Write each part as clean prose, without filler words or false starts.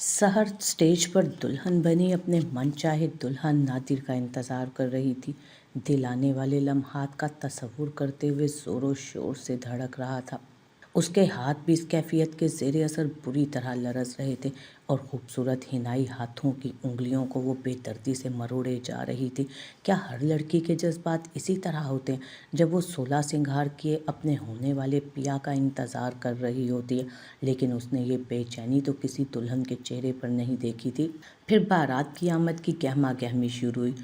सहर स्टेज पर दुल्हन बनी अपने मनचाहे दुल्हन नादिर का इंतज़ार कर रही थी। दिल आने वाले लम्हात का तसव्वुर करते हुए ज़ोरों शोर से धड़क रहा था। उसके हाथ भी इस कैफियत के ज़ेरे असर बुरी तरह लरज़ रहे थे और खूबसूरत हिनाई हाथों की उंगलियों को वो बेदर्दी से मरोड़े जा रही थी। क्या हर लड़की के जज्बात इसी तरह होते हैं जब वो 16 सिंगार किए अपने होने वाले पिया का इंतज़ार कर रही होती है? लेकिन उसने ये बेचैनी तो किसी दुल्हन के चेहरे पर नहीं देखी थी। फिर बारात की आमद की गहमा गहमी शुरू हुई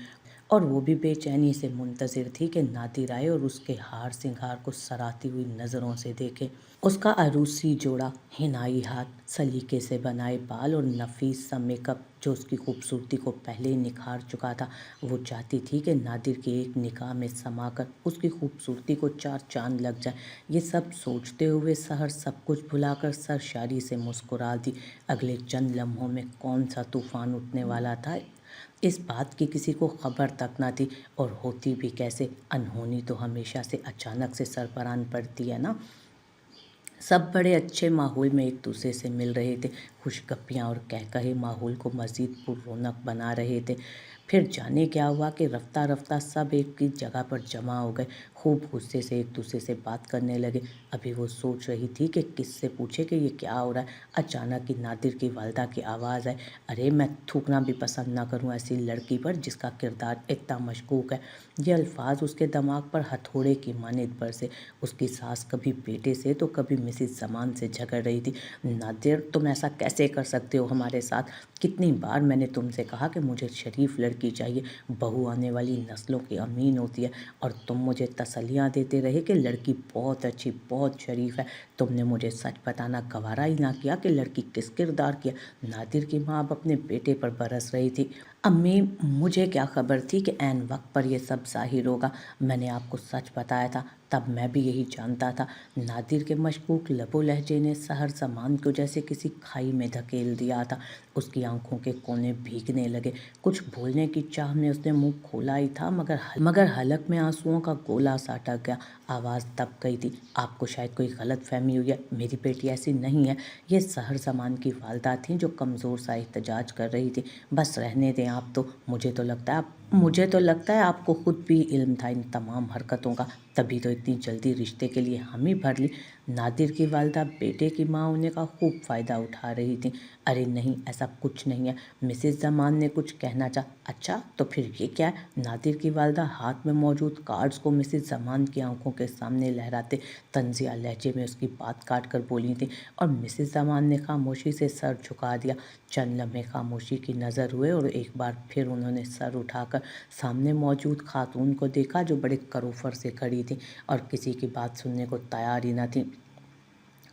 और वो भी बेचैनी से मुंतज़िर थी कि नादिर आए और उसके हार सिंगार को सराती हुई नज़रों से देखे। उसका अरूसी जोड़ा, हिनाई हाथ, सलीके से बनाए बाल और नफीस सा मेकअप जो उसकी खूबसूरती को पहले ही निखार चुका था। वो चाहती थी कि नादिर की एक निगाह में समाकर उसकी खूबसूरती को 4 चांद लग जाए। ये सब सोचते हुए सहर सब कुछ भुलाकर सरशारी से मुस्कुरा दी। अगले चंद लम्हों में कौन सा तूफान उठने वाला था, इस बात की किसी को खबर तक न थी। और होती भी कैसे, अनहोनी तो हमेशा से अचानक से सरपरान पड़ती है ना। सब बड़े अच्छे माहौल में एक दूसरे से मिल रहे थे। खुशगपियाँ और कहकहे माहौल को मज़ीद पुररौनक बना रहे थे। फिर जाने क्या हुआ कि रफ्ता रफ्ता सब एक ही जगह पर जमा हो गए। खूब गुस्से से एक दूसरे से बात करने लगे। अभी वो सोच रही थी कि किससे पूछे कि ये क्या हो रहा है। अचानक ही नादिर की वालदा की आवाज़ आई, अरे मैं थूकना भी पसंद ना करूँ ऐसी लड़की पर जिसका किरदार इतना मशकूक है। ये अल्फाज उसके दिमाग पर हथौड़े की मानद बरसे। उसकी सास कभी बेटे से तो कभी मिसिज जमान से झगड़ रही थी। नादिर, तुम ऐसा कैसे कर सकते हो हमारे साथ? कितनी बार मैंने तुमसे कहा कि मुझे शरीफ लड़की चाहिए, बहू आने वाली नस्लों की अमीन होती है, और तुम मुझे तसल्लियाँ देते रहे कि लड़की बहुत अच्छी, बहुत शरीफ है। तुमने मुझे सच बताना गवारा ही ना किया कि लड़की किस किरदार की है। नादिर की माँ अब अपने बेटे पर बरस रही थी। अम्मी, मुझे क्या खबर थी कि ऐन वक्त पर यह सब ज़ाहिर होगा। मैंने आपको सच बताया था, तब मैं भी यही जानता था। नादिर के मशकूक लबो लहजे ने सहर जमान को जैसे किसी खाई में धकेल दिया था। उसकी आंखों के कोने भीगने लगे। कुछ बोलने की चाह में उसने मुंह खोला ही था, मगर हलक में आंसुओं का गोला सा अटक गया। आवाज़ दब गई थी। आपको शायद कोई गलत फहमी हुई है, मेरी बेटी ऐसी नहीं है। ये सहर जमान की वालदा थी जो कमज़ोर सा एहतजाज कर रही थी। बस रहने दें आप तो, मुझे तो लगता है आपको खुद भी इल्म था इन तमाम हरकतों का, तभी तो इतनी जल्दी रिश्ते के लिए हामी भर ली। नादिर की वालदा बेटे की माँ होने का खूब फ़ायदा उठा रही थी। अरे नहीं, ऐसा कुछ नहीं है। मिसेस जमान ने कुछ कहना चाहा। अच्छा तो फिर ये क्या है? नादिर की वालदा हाथ में मौजूद कार्ड्स को मिसेस जमान की आंखों के सामने लहराते तंजिया लहजे में उसकी बात काट कर बोली थी, और मिसेस जमान ने खामोशी से सर झुका दिया। चंद लम्हे खामोशी की नज़र हुए और एक बार फिर उन्होंने सर उठाकर सामने मौजूद खातून को देखा जो बड़े करोफर से खड़ी थी और किसी की बात सुनने को तैयार ही न थी।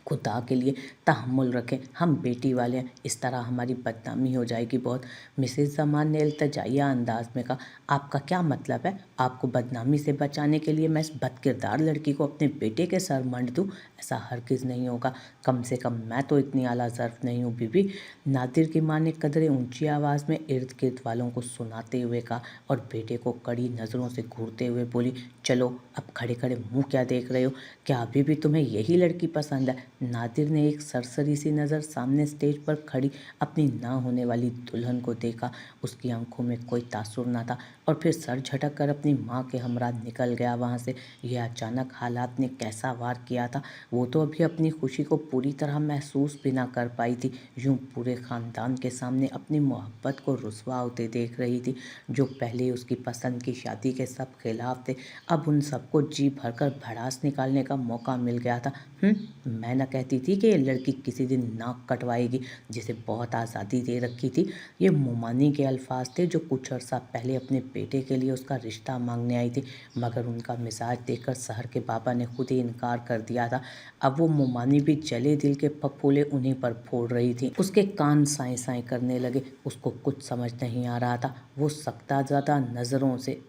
खुदा के लिए तहम्मुल रखें, हम बेटी वाले हैं, इस तरह हमारी बदनामी हो जाएगी बहुत। मिसेस जमान ने इल्तजाइया अंदाज में कहा, आपका क्या मतलब है? आपको बदनामी से बचाने के लिए मैं इस बदकिरदार लड़की को अपने बेटे के सर मंड दूँ? ऐसा हरगिज़ नहीं होगा। कम से कम मैं तो इतनी आला ज़र्फ नहीं हूँ बीबी। नादिर की माँ ने कदरे ऊंची आवाज़ में इर्द गिर्द वालों को सुनाते हुए कहा और बेटे को कड़ी नज़रों से घूरते हुए बोली, चलो अब खड़े खड़े मुँह क्या देख रहे हो? क्या अभी भी तुम्हें यही लड़की पसंद है? नादिर ने एक सरसरी सी नज़र सामने स्टेज पर खड़ी अपनी ना होने वाली दुल्हन को देखा। उसकी आंखों में कोई तासुर न था और फिर सर झटक कर अपनी माँ के हमरा निकल गया वहाँ से। यह अचानक हालात ने कैसा वार किया था, वो तो अभी अपनी खुशी को पूरी तरह महसूस भी ना कर पाई थी। यूं पूरे ख़ानदान के सामने अपनी मोहब्बत को रुसवा होते देख रही थी। जो पहले उसकी पसंद की शादी के सब खिलाफ थे, अब उन सबको जी भरकर भड़ास निकालने का मौका मिल गया था। मैं न कहती थी कि ये लड़की किसी दिन नाक कटवाएगी, जिसे बहुत आज़ादी दे रखी थी। ये मोमानी के अल्फाज थे जो कुछ अर्सा पहले अपने बेटे के लिए उसका रिश्ता मांगने आई थी, मगर उनका मिजाज देखकर सहर के बाबा ने खुद ही इनकार कर दिया था। अब वो मोमानी भी जले दिल के फफोले उन्हीं पर फोड़ रही थी। उसके कान साए साए करने लगे। उसको कुछ समझ नहीं आ रहा था। वो सख्ता ज़्यादा नज़रों से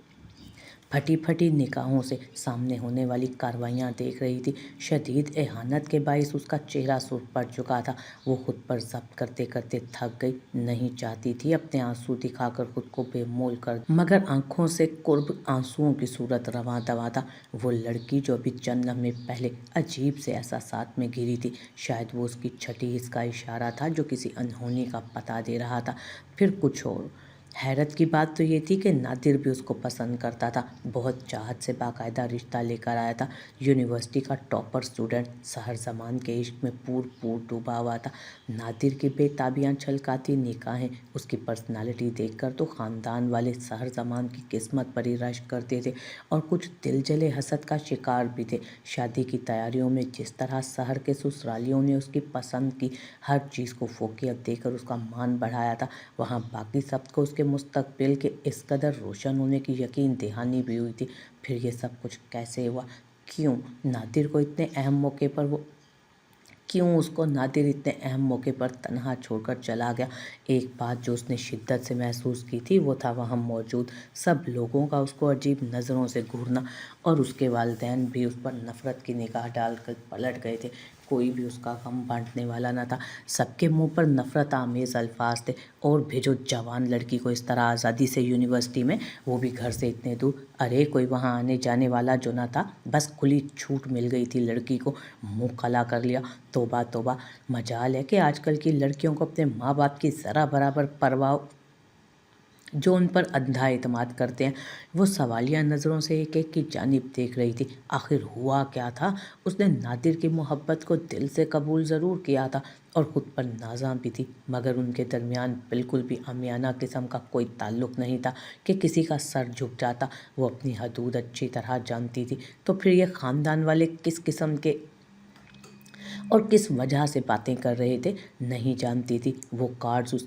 फटी फटी निगाहों से सामने होने वाली कार्रवाइयाँ देख रही थी। शदीद एहानत के बाइस उसका चेहरा सुर्ख पड़ चुका था। वो खुद पर ज़ब्त करते करते थक गई। नहीं चाहती थी अपने आंसू दिखाकर खुद को बेमोल कर, मगर आंखों से कुर्ब आंसुओं की सूरत रवां दवा था। वो लड़की जो अभी चंद लम्हे पहले अजीब से एहसासात में घिरी थी, शायद वो उसकी छठी हिस्स का इशारा था जो किसी अनहोनी का पता दे रहा था। फिर कुछ और हैरत की बात तो ये थी कि नादिर भी उसको पसंद करता था। बहुत चाहत से बाकायदा रिश्ता लेकर आया था। यूनिवर्सिटी का टॉपर स्टूडेंट सहर जमान के इश्क में पूर डूबा हुआ था। नादिर की बेताबियां छलकाती निगाहें, उसकी पर्सनालिटी देखकर तो ख़ानदान वाले सहर जमान की किस्मत पर ही रश्क करते थे और कुछ दिल जले हसद का शिकार भी थे। शादी की तैयारियों में जिस तरह सहर के ससुरालियों ने उसकी पसंद की हर चीज़ को फोकियत देकर उसका मान बढ़ाया था, वहाँ बाकी सबको उसके मुस्तकबिल के इस कदर रोशन होने की यकीन दहानी भी हुई थी। फिर ये सब कुछ कैसे हुआ? क्यों नादिर को इतने अहम मौके पर वो क्यों उसको नादिर इतने अहम मौके पर तन्हा छोड़कर चला गया? एक बात जो उसने शिद्दत से महसूस की थी वो था वहाँ मौजूद सब लोगों का उसको अजीब नज़रों से घूरना, और उसके वालिदैन भी उस पर नफ़रत की निगाह डालकर पलट गए थे। कोई भी उसका गम बांटने वाला न था। सबके मुंह पर नफ़रत आमेज़ अल्फाज थे। और भेजो जवान लड़की को इस तरह आज़ादी से यूनिवर्सिटी में, वो भी घर से इतने दूर। अरे कोई वहाँ आने जाने वाला जो न था, बस खुली छूट मिल गई थी लड़की को। मुँह काला कर लिया। तौबा तौबा, मजाल है कि आजकल की लड़कियों को अपने माँ बाप की ज़रा बराबर परवाह, जो उन पर अंधा एतमाद करते हैं। वो सवालिया नज़रों से एक एक की जानिब देख रही थी। आखिर हुआ क्या था? उसने नादिर की मोहब्बत को दिल से कबूल ज़रूर किया था और ख़ुद पर नाज़ा भी थी, मगर उनके दरमियान बिल्कुल भी अमियाना किस्म का कोई ताल्लुक़ नहीं था कि किसी का सर झुक जाता। वो अपनी हदूद अच्छी तरह जानती थी। तो फिर ये ख़ानदान वाले किस किस्म के और किस वजह से बातें कर रहे थे? नहीं जानती थी। वो कार्ड्स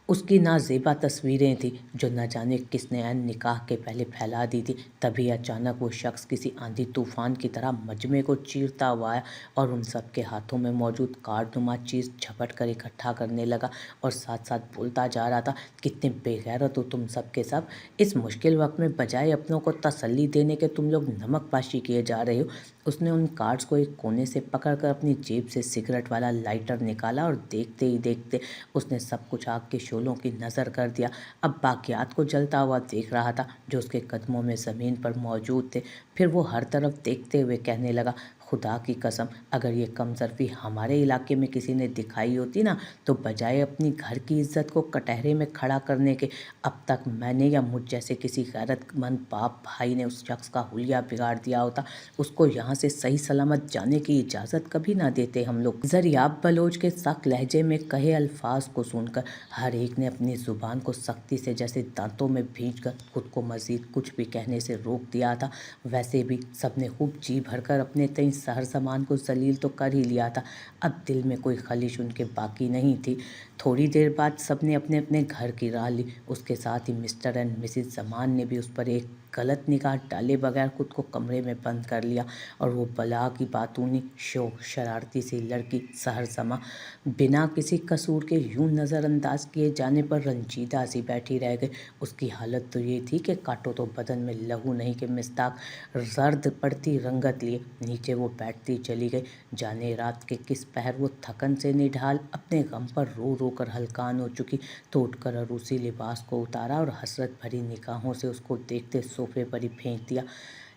उसकी नाज़ेबा तस्वीरें थी जो न जाने किसने ऐन निकाह के पहले फैला दी थी। तभी अचानक वो शख्स किसी आंधी तूफान की तरह मजमे को चीरता हुआ आया और उन सब के हाथों में मौजूद कार्डनुमा चीज़ झपट कर इकट्ठा करने लगा और साथ साथ बोलता जा रहा था, कितने बेगैरत हो तुम सब के सब। इस मुश्किल वक्त में बजाय अपनों को तसल्ली देने के तुम लोग नमकपाशी किए जा रहे हो। उसने उन कार्ड्स को एक कोने से पकड़कर अपनी जेब से सिगरेट वाला लाइटर निकाला और देखते ही देखते उसने सब कुछ आग के शोलों की नज़र कर दिया। अब बाकियात को जलता हुआ देख रहा था जो उसके कदमों में ज़मीन पर मौजूद थे। फिर वो हर तरफ देखते हुए कहने लगा, खुदा की कसम, अगर ये कमज़र्फ़ी हमारे इलाके में किसी ने दिखाई होती ना, तो बजाय अपनी घर की इज्जत को कटहरे में खड़ा करने के, अब तक मैंने या मुझ जैसे किसी गैरतमंद बाप भाई ने उस शख्स का हुलिया बिगाड़ दिया होता। उसको यहाँ से सही सलामत जाने की इजाज़त कभी ना देते हम लोग। ज़रियाब बलोच के सख्त लहजे में कहे अल्फाज को सुनकर हर एक ने अपनी ज़ुबान को सख्ती से जैसे दांतों में भींचकर खुद को मज़ीद कुछ भी कहने से रोक दिया था। वैसे भी सबने खूब जी भरकर अपने तई सहर ज़मान को जलील तो कर ही लिया था। अब दिल में कोई खलिश उनके बाकी नहीं थी। थोड़ी देर बाद सबने अपने अपने घर की राह ली। उसके साथ ही मिस्टर एंड मिसिज ज़मान ने भी उस पर एक गलत निगाह डाले बगैर खुद को कमरे में बंद कर लिया और वो बला की बातूनी शौक शरारती सी लड़की सहर ज़मा बिना किसी कसूर के यूं नज़रअंदाज किए जाने पर रंजीदा सी बैठी रह गई। उसकी हालत तो ये थी कि काटो तो बदन में लहू नहीं कि मिस्ताक जर्द पड़ती रंगत लिए नीचे वो बैठती चली गई। जाने रात के किस पहर वो थकन से निढाल अपने गम पर रो रो कर हलकान हो चुकी, तो उठकर अरूसी लिबास को उतारा और हसरत भरी निगाहों से उसको देखते सोफे पर ही फेंक दिया।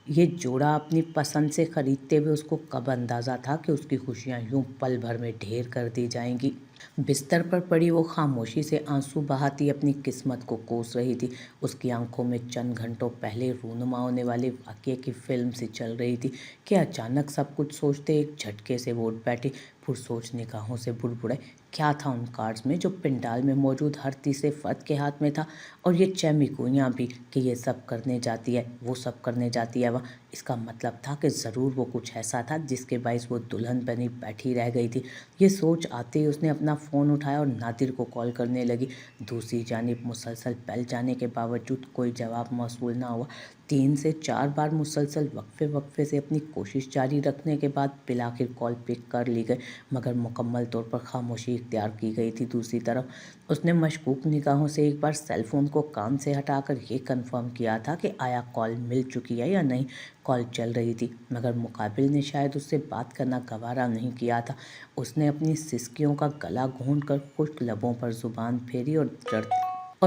ये जोड़ा अपनी पसंद से खरीदते हुए उसको कब अंदाज़ा था कि उसकी खुशियाँ यूं पल भर में ढेर कर दी जाएंगी। बिस्तर पर पड़ी वो खामोशी से आंसू बहाती अपनी किस्मत को कोस रही थी। उसकी आंखों में चंद घंटों पहले रूनुमा होने वाले वाक़ये की फिल्म सी चल रही थी कि अचानक सब कुछ सोचते एक झटके से वो उठ बैठी। पुरसोच निगाहों से बुड़बुड़ाई, क्या था उन कार्ड्स में जो पिंडाल में मौजूद हर तीसरे फर्द के हाथ में था? और ये चैमिकोइयाँ भी कि ये सब करने जाती है, वो सब करने जाती है वह। इसका मतलब था कि ज़रूर वो कुछ ऐसा था जिसके बाइस वो दुल्हन बनी बैठी रह गई थी। ये सोच आते ही उसने अपना फ़ोन उठाया और नादिर को कॉल करने लगी। दूसरी जानिब मुसलसल बेल जाने के बावजूद कोई जवाब मौसूल ना हुआ। 3 से 4 बार मुसलसल वक्फे वक्फे से अपनी कोशिश जारी रखने के बाद बिलाखिर कॉल पिक कर ली गई, मगर मुकम्मल तौर पर खामोशी इख्तियार की गई थी। दूसरी तरफ उसने मशकूक निगाहों से एक बार सेल फोन को कान से हटाकर ये कंफर्म किया था कि आया कॉल मिल चुकी है या नहीं। कॉल चल रही थी, मगर मुकाबिल ने शायद उससे बात करना गवारा नहीं किया था। उसने अपनी सिसकियों का गला घोंट कर खुश्क लबों पर जुबान फेरी और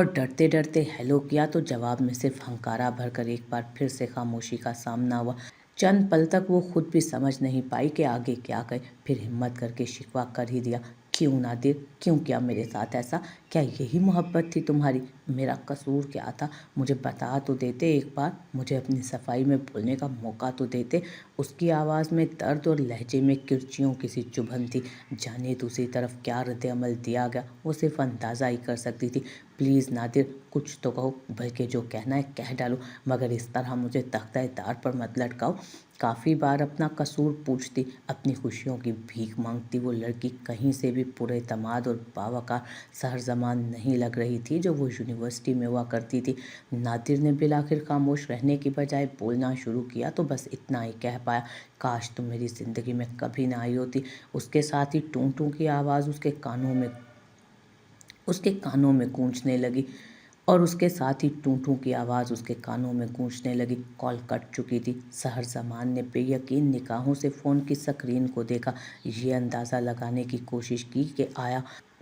डरते डरते हेलो किया, तो जवाब में सिर्फ हंकारा भरकर एक बार फिर से खामोशी का सामना हुआ। चंद पल तक वो खुद भी समझ नहीं पाई कि आगे क्या कहे। फिर हिम्मत करके शिकवा कर ही दिया, क्यों नादिर, क्यों किया मेरे साथ ऐसा? क्या यही मोहब्बत थी तुम्हारी? मेरा कसूर क्या था? मुझे बता तो देते एक बार, मुझे अपनी सफाई में बोलने का मौका तो देते। उसकी आवाज़ में दर्द और लहजे में किरचियों की सी चुभन थी। जाने दूसरी तरफ क्या रद्द अमल दिया गया, वो सिर्फ अंदाज़ा ही कर सकती थी। प्लीज़ नादिर, कुछ तो कहो, बल्कि जो कहना है कह डालो, मगर इस तरह मुझे तख्ता-ए-दार पर मत लटकाओ। काफ़ी बार अपना कसूर पूछती, अपनी खुशियों की भीख मांगती वो लड़की कहीं से भी पुरएतमाद और बावकार सहरजमान नहीं लग रही थी जो वो यूनिवर्सिटी में हुआ करती थी। नादिर ने बिलाखिर खामोश रहने की बजाय बोलना शुरू किया, तो बस इतना ही कह पाया, काश तुम मेरी ज़िंदगी में कभी ना आई होती। उसके साथ ही टूं टूं की आवाज़ उसके कानों में गूंजने लगी और उसके साथ ही टूं टूं की आवाज़ उसके कानों में गूंजने लगी। कॉल कट चुकी थी। सहरजमान ने बेयकीन निगाहों से फ़ोन की स्क्रीन को देखा, ये अंदाज़ा लगाने की कोशिश की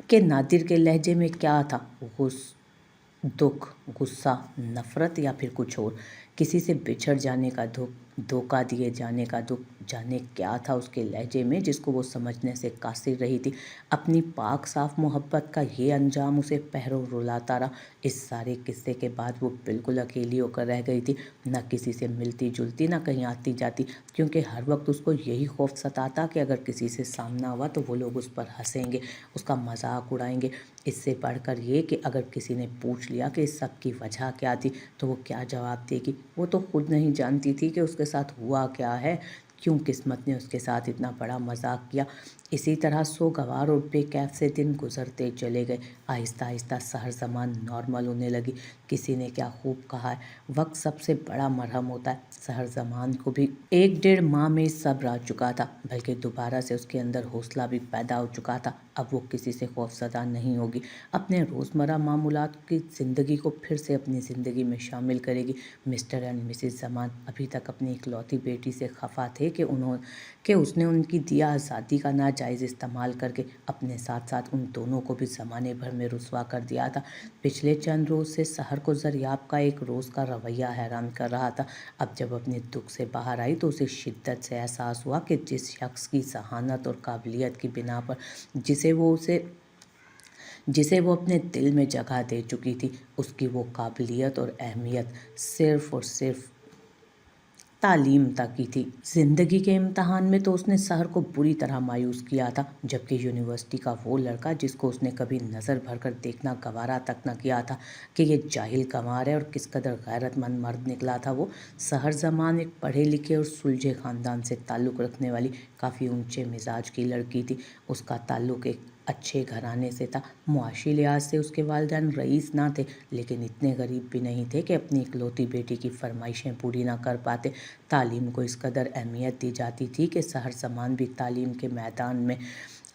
कि नादिर के लहजे में क्या था, दुख, गुस्सा, नफ़रत या फिर कुछ और। किसी से बिछड़ जाने का दुख, धोखा दिए जाने का दुख। जाने क्या था उसके लहजे में जिसको वो समझने से कासिर रही थी। अपनी पाक साफ मोहब्बत का ये अंजाम उसे पहरों रुलाता रहा। इस सारे किस्से के बाद वो बिल्कुल अकेली होकर रह गई थी, न किसी से मिलती जुलती, न कहीं आती जाती, क्योंकि हर वक्त उसको यही खौफ सताता कि अगर किसी से सामना हुआ तो वो लोग उस पर हंसेंगे, उसका मजाक उड़ाएंगे। इससे बढ़कर ये कि अगर किसी ने पूछ लिया कि इस सब की वजह क्या थी, तो वो क्या जवाब देगी। वो तो खुद नहीं जानती थी कि उसके साथ हुआ क्या है, क्यों किस्मत ने उसके साथ इतना बड़ा मजाक किया। इसी तरह सोगवार और बेकैफ से दिन गुजरते चले गए। आहिस्ता आहिस्ता सहरजमान नॉर्मल होने लगी। किसी ने क्या खूब कहा है, वक्त सबसे बड़ा मरहम होता है। सहरजमान को भी 1-1.5 माह में सब्र आ चुका था, बल्कि दोबारा से उसके अंदर हौसला भी पैदा हो चुका था। अब वो किसी से खौफजदा नहीं होगी, अपने रोज़मर्रा मामूलात की ज़िंदगी को फिर से अपनी ज़िंदगी में शामिल करेगी। मिस्टर एंड मिसेस जमान अभी तक अपनी इकलौती बेटी से खफा थे कि उसने उनकी दिया आज़ादी का नाजायज़ इस्तेमाल करके अपने साथ साथ उन दोनों को भी ज़माने भर में रुसवा कर दिया था। पिछले चंद रोज़ से सहर को ज़रियाब का एक रोज़ का रवैया हैरान कर रहा था। अब जब अपने दुख से बाहर आई तो उसे शिद्दत से एहसास हुआ कि जिस शख्स की ज़हानत और काबिलियत की बिना पर जिसे वो अपने दिल में जगह दे चुकी थी, उसकी वो काबिलियत और अहमियत सिर्फ़ और सिर्फ तालीम तक की थी। ज़िंदगी के इम्तहान में तो उसने सहर को बुरी तरह मायूस किया था, जबकि यूनिवर्सिटी का वो लड़का जिसको उसने कभी नज़र भर कर देखना गवारा तक न किया था कि ये जाहिल गंवार है और किस कदर गैरतमंद मर्द निकला था वो। सहर जमान एक पढ़े लिखे और सुलझे ख़ानदान से ताल्लुक़ रखने वाली काफ़ी ऊंचे मिजाज की लड़की थी। उसका ताल्लुक़ एक अच्छे घराने से था। मुआशी लिहाज से उसके वालिदैन रईस ना थे, लेकिन इतने गरीब भी नहीं थे कि अपनी इकलौती बेटी की फरमाइशें पूरी ना कर पाते। तालीम को इस कदर अहमियत दी जाती थी कि सहर जमान भी तालीम के मैदान में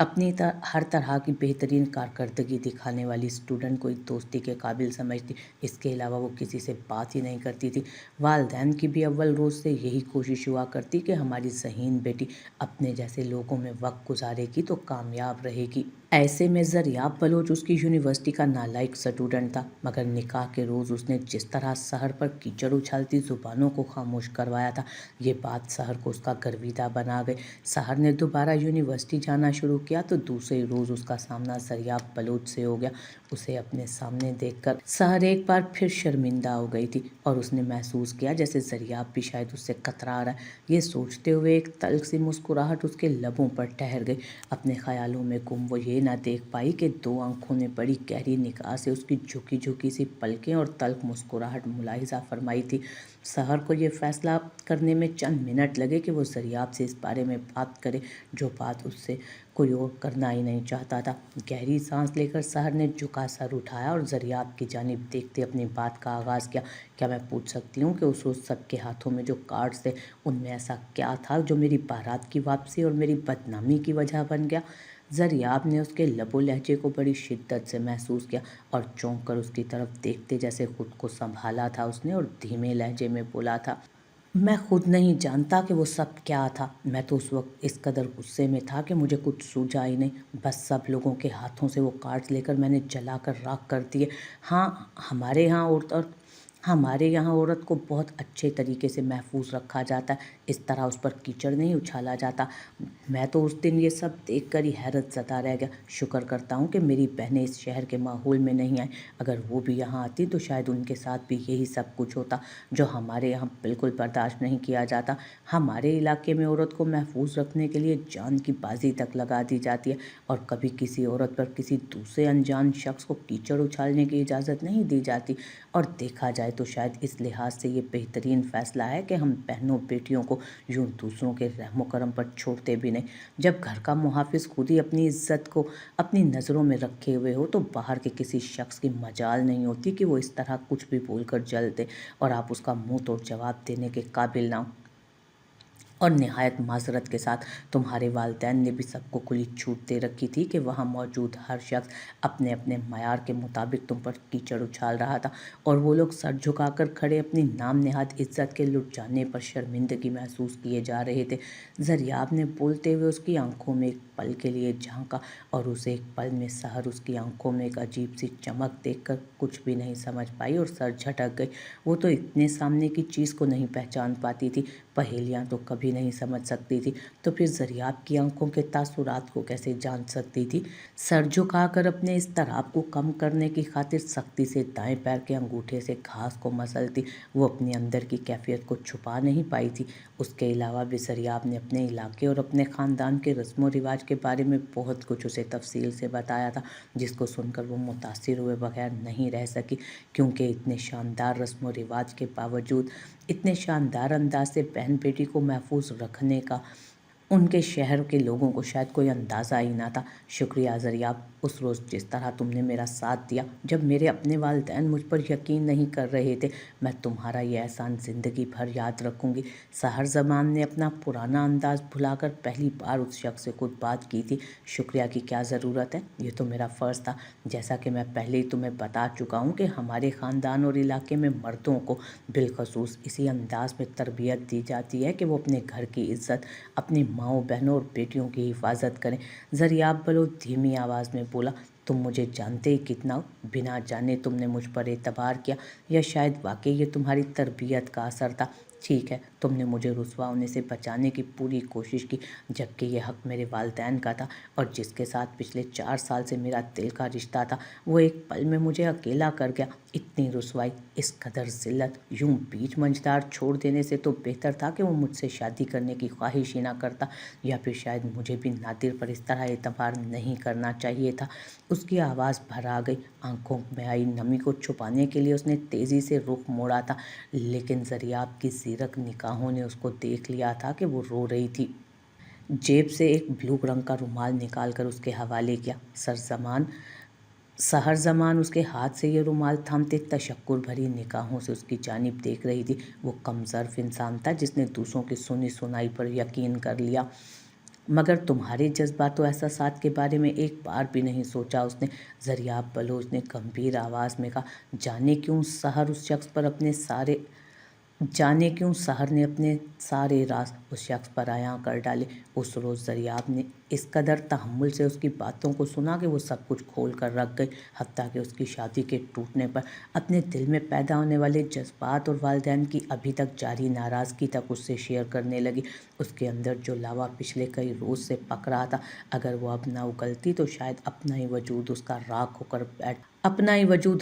अपनी हर तरह की बेहतरीन कारकर्दगी दिखाने वाली स्टूडेंट को दोस्ती के काबिल समझती। इसके अलावा वो किसी से बात ही नहीं करती थी। वालिदैन की भी अव्वल रोज़ से यही कोशिश हुआ करती कि हमारी ज़हीन बेटी अपने जैसे लोगों में वक्त गुजारेगी तो कामयाब रहेगी। ऐसे में ज़रियाब बलोच उसकी यूनिवर्सिटी का नालायक स्टूडेंट था, मगर निकाह के रोज़ उसने जिस तरह सहर पर कीचड़ उछालती ज़ुबानों को खामोश करवाया था, ये बात सहर को उसका गर्विदा बना गई। सहर ने दोबारा यूनिवर्सिटी जाना शुरू किया तो दूसरे रोज़ उसका सामना ज़रियाब बलोच से हो गया। उसे अपने सामने देखकर सहर एक बार फिर शर्मिंदा हो गई थी और उसने महसूस किया जैसे ज़रियाब भी शायद उससे कतरा रहा है। ये सोचते हुए एक तल्ख सी मुस्कुराहट उसके लबों पर ठहर गई। अपने ख्यालों में गुम वो ये ना देख पाई कि 2 आंखों ने बड़ी गहरी निगाह से उसकी झुकी झुकी सी पलकें और तल्ख मुस्कुराहट मुलाहिजा फरमाई थी। सहर को ये फैसला करने में चंद मिनट लगे कि वो ज़रियाब से इस बारे में बात करे जो बात उससे कोई और करना ही नहीं चाहता था। गहरी सांस लेकर सहर ने झुका सर उठाया और ज़रियाब की जानिब देखते अपनी बात का आगाज़ किया। क्या मैं पूछ सकती हूँ कि उस रोज़ सबके हाथों में जो कार्ड्स थे उनमें ऐसा क्या था जो मेरी बारात की वापसी और मेरी बदनामी की वजह बन गया? ज़रियाब ने उसके लबो लहजे को बड़ी शिद्दत से महसूस किया और चौंक कर उसकी तरफ देखते जैसे खुद को संभाला था उसने और धीमे लहजे में बोला था, मैं खुद नहीं जानता कि वो सब क्या था। मैं तो उस वक्त इस कदर गुस्से में था कि मुझे कुछ सूझा ही नहीं। बस सब लोगों के हाथों से वो कार्ड्स लेकर मैंने जलाकर राख कर दिए। हाँ, हमारे यहाँ औरत को बहुत अच्छे तरीके से महफूज रखा जाता है। इस तरह उस पर कीचड़ नहीं उछाला जाता। मैं तो उस दिन ये सब देखकर ही हैरत ज़दा रह गया। शुक्र करता हूँ कि मेरी बहनें इस शहर के माहौल में नहीं आईं। अगर वो भी यहाँ आती तो शायद उनके साथ भी यही सब कुछ होता जो हमारे यहाँ बिल्कुल बर्दाश्त नहीं किया जाता। हमारे इलाके में औरत को महफूज रखने के लिए जान की बाजी तक लगा दी जाती है और कभी किसी औरत पर किसी दूसरे अनजान शख्स को कीचड़ उछालने की इजाज़त नहीं दी जाती। और देखा जाए तो शायद इस लिहाज से ये बेहतरीन फ़ैसला है कि हम बहनों बेटियों को यूं दूसरों के रहमो करम पर छोड़ते भी नहीं। जब घर का मुहाफिज खुद ही अपनी इज्जत को अपनी नज़रों में रखे हुए हो तो बाहर के किसी शख्स की मजाल नहीं होती कि वो इस तरह कुछ भी बोलकर जल दे और आप उसका मुंह तोड़ जवाब देने के काबिल ना हो। और निहायत माजरत के साथ तुम्हारे वालिदैन ने भी सबको खुली छूट दे रखी थी कि वहाँ मौजूद हर शख्स अपने अपने मयार के मुताबिक तुम पर कीचड़ उछाल रहा था और वो लोग सर झुकाकर खड़े अपनी नाम नेहाद इज्जत के लुट जाने पर शर्मिंदगी महसूस किए जा रहे थे। ज़रियाब ने बोलते हुए उसकी आंखों में एक पल के लिए झांका और उसे एक पल में सहर उसकी आंखों में एक अजीब सी चमक देखकर कुछ भी नहीं समझ पाई और सर झटक गई। वो तो इतने सामने की चीज़ को नहीं पहचान पाती थी, पहेलियाँ तो कभी नहीं समझ सकती थी, तो फिर ज़रियाब की आंखों के तासुरात को कैसे जान सकती थी? सर झुकाकर अपने इस तराब को कम करने की खातिर सख्ती से दाएं पैर के अंगूठे से घास को मसलती। वो अपने अंदर की कैफियत को छुपा नहीं पाई थी। उसके अलावा भी ज़रियाब ने अपने इलाके और अपने ख़ानदान के रस्म व रिवाज के बारे में बहुत कुछ उसे तफसील से बताया था, जिसको सुनकर वो मुतासिर हुए बगैर नहीं रह सकी, क्योंकि इतने शानदार रस्म व रिवाज के बावजूद इतने शानदार अंदाज से बहन बेटी को महफूज रखने का उनके शहर के लोगों को शायद कोई अंदाज़ा ही ना था। शुक्रिया ज़रियाब, उस रोज़ जिस तरह तुमने मेरा साथ दिया जब मेरे अपने वालिदैन मुझ पर यकीन नहीं कर रहे थे, मैं तुम्हारा ये एहसान ज़िंदगी भर याद रखूँगी। सहर ज़मान ने अपना पुराना अंदाज़ भुलाकर पहली बार उस शख्स से खुद बात की थी। शुक्रिया की क्या ज़रूरत है, ये तो मेरा फ़र्ज़ था। जैसा कि मैं पहले ही तुम्हें बता चुका हूँ कि हमारे ख़ानदान और इलाके में मर्दों को बिलखसूस इसी अंदाज़ में तरबियत दी जाती है कि वो अपने घर की इज़्ज़त, अपनी माँओं बहनों और बेटियों की हिफाजत करें। ज़रियाब बलो धीमी आवाज़ में बोला, तुम मुझे जानते ही कितना हो, बिना जाने तुमने मुझ पर एतबार किया, या शायद वाकई ये तुम्हारी तरबियत का असर था। ठीक है, तुमने मुझे रुसवा होने से बचाने की पूरी कोशिश की, जबकि ये हक़ मेरे वालिदैन का था और जिसके साथ पिछले 4 साल से मेरा दिल का रिश्ता था, वो एक पल में मुझे अकेला कर गया। इतनी रुसवाई, इस कदर ज़िल्लत, यूं बीच मंझधार छोड़ देने से तो बेहतर था कि वो मुझसे शादी करने की ख्वाहिश ही ना करता, या फिर शायद मुझे भी नादिर पर इस तरह एतबार नहीं करना चाहिए था। उसकी आवाज़ भर आ गई। आंखों में आई नमी को छुपाने के लिए उसने तेज़ी से रुख मोड़ा था, लेकिन ज़रियाब की ज़ीरक निगाहों ने उसको देख लिया था कि वो रो रही थी। जेब से एक ब्लू रंग का रुमाल निकालकर उसके हवाले किया। सहर ज़मान उसके हाथ से ये रुमाल थामते तशक्कुर भरी निगाहों से उसकी जानिब देख रही थी। वो कमज़र्फ़ इंसान था जिसने दूसरों की सुनी सुनाई पर यकीन कर लिया, मगर तुम्हारे जज्बात व एहसासात के बारे में एक बार भी नहीं सोचा उसने। ज़रियाब बलोच ने गंभीर आवाज़ में कहा, जाने क्यों सहर ने अपने सारे राज उस शख्स पर आया कर डाले। उस रोज़ ज़रियाब ने इस कदर तहम्मुल से उसकी बातों को सुना कि वो सब कुछ खोल कर रख गई, हत्ता कि उसकी शादी के टूटने पर अपने दिल में पैदा होने वाले जज्बात और वालिदैन की अभी तक जारी नाराज़गी तक उससे शेयर करने लगी। उसके अंदर जो लावा पिछले कई रोज़ से पक रहा था, अगर वो अब ना उगलती तो शायद अपना ही वजूद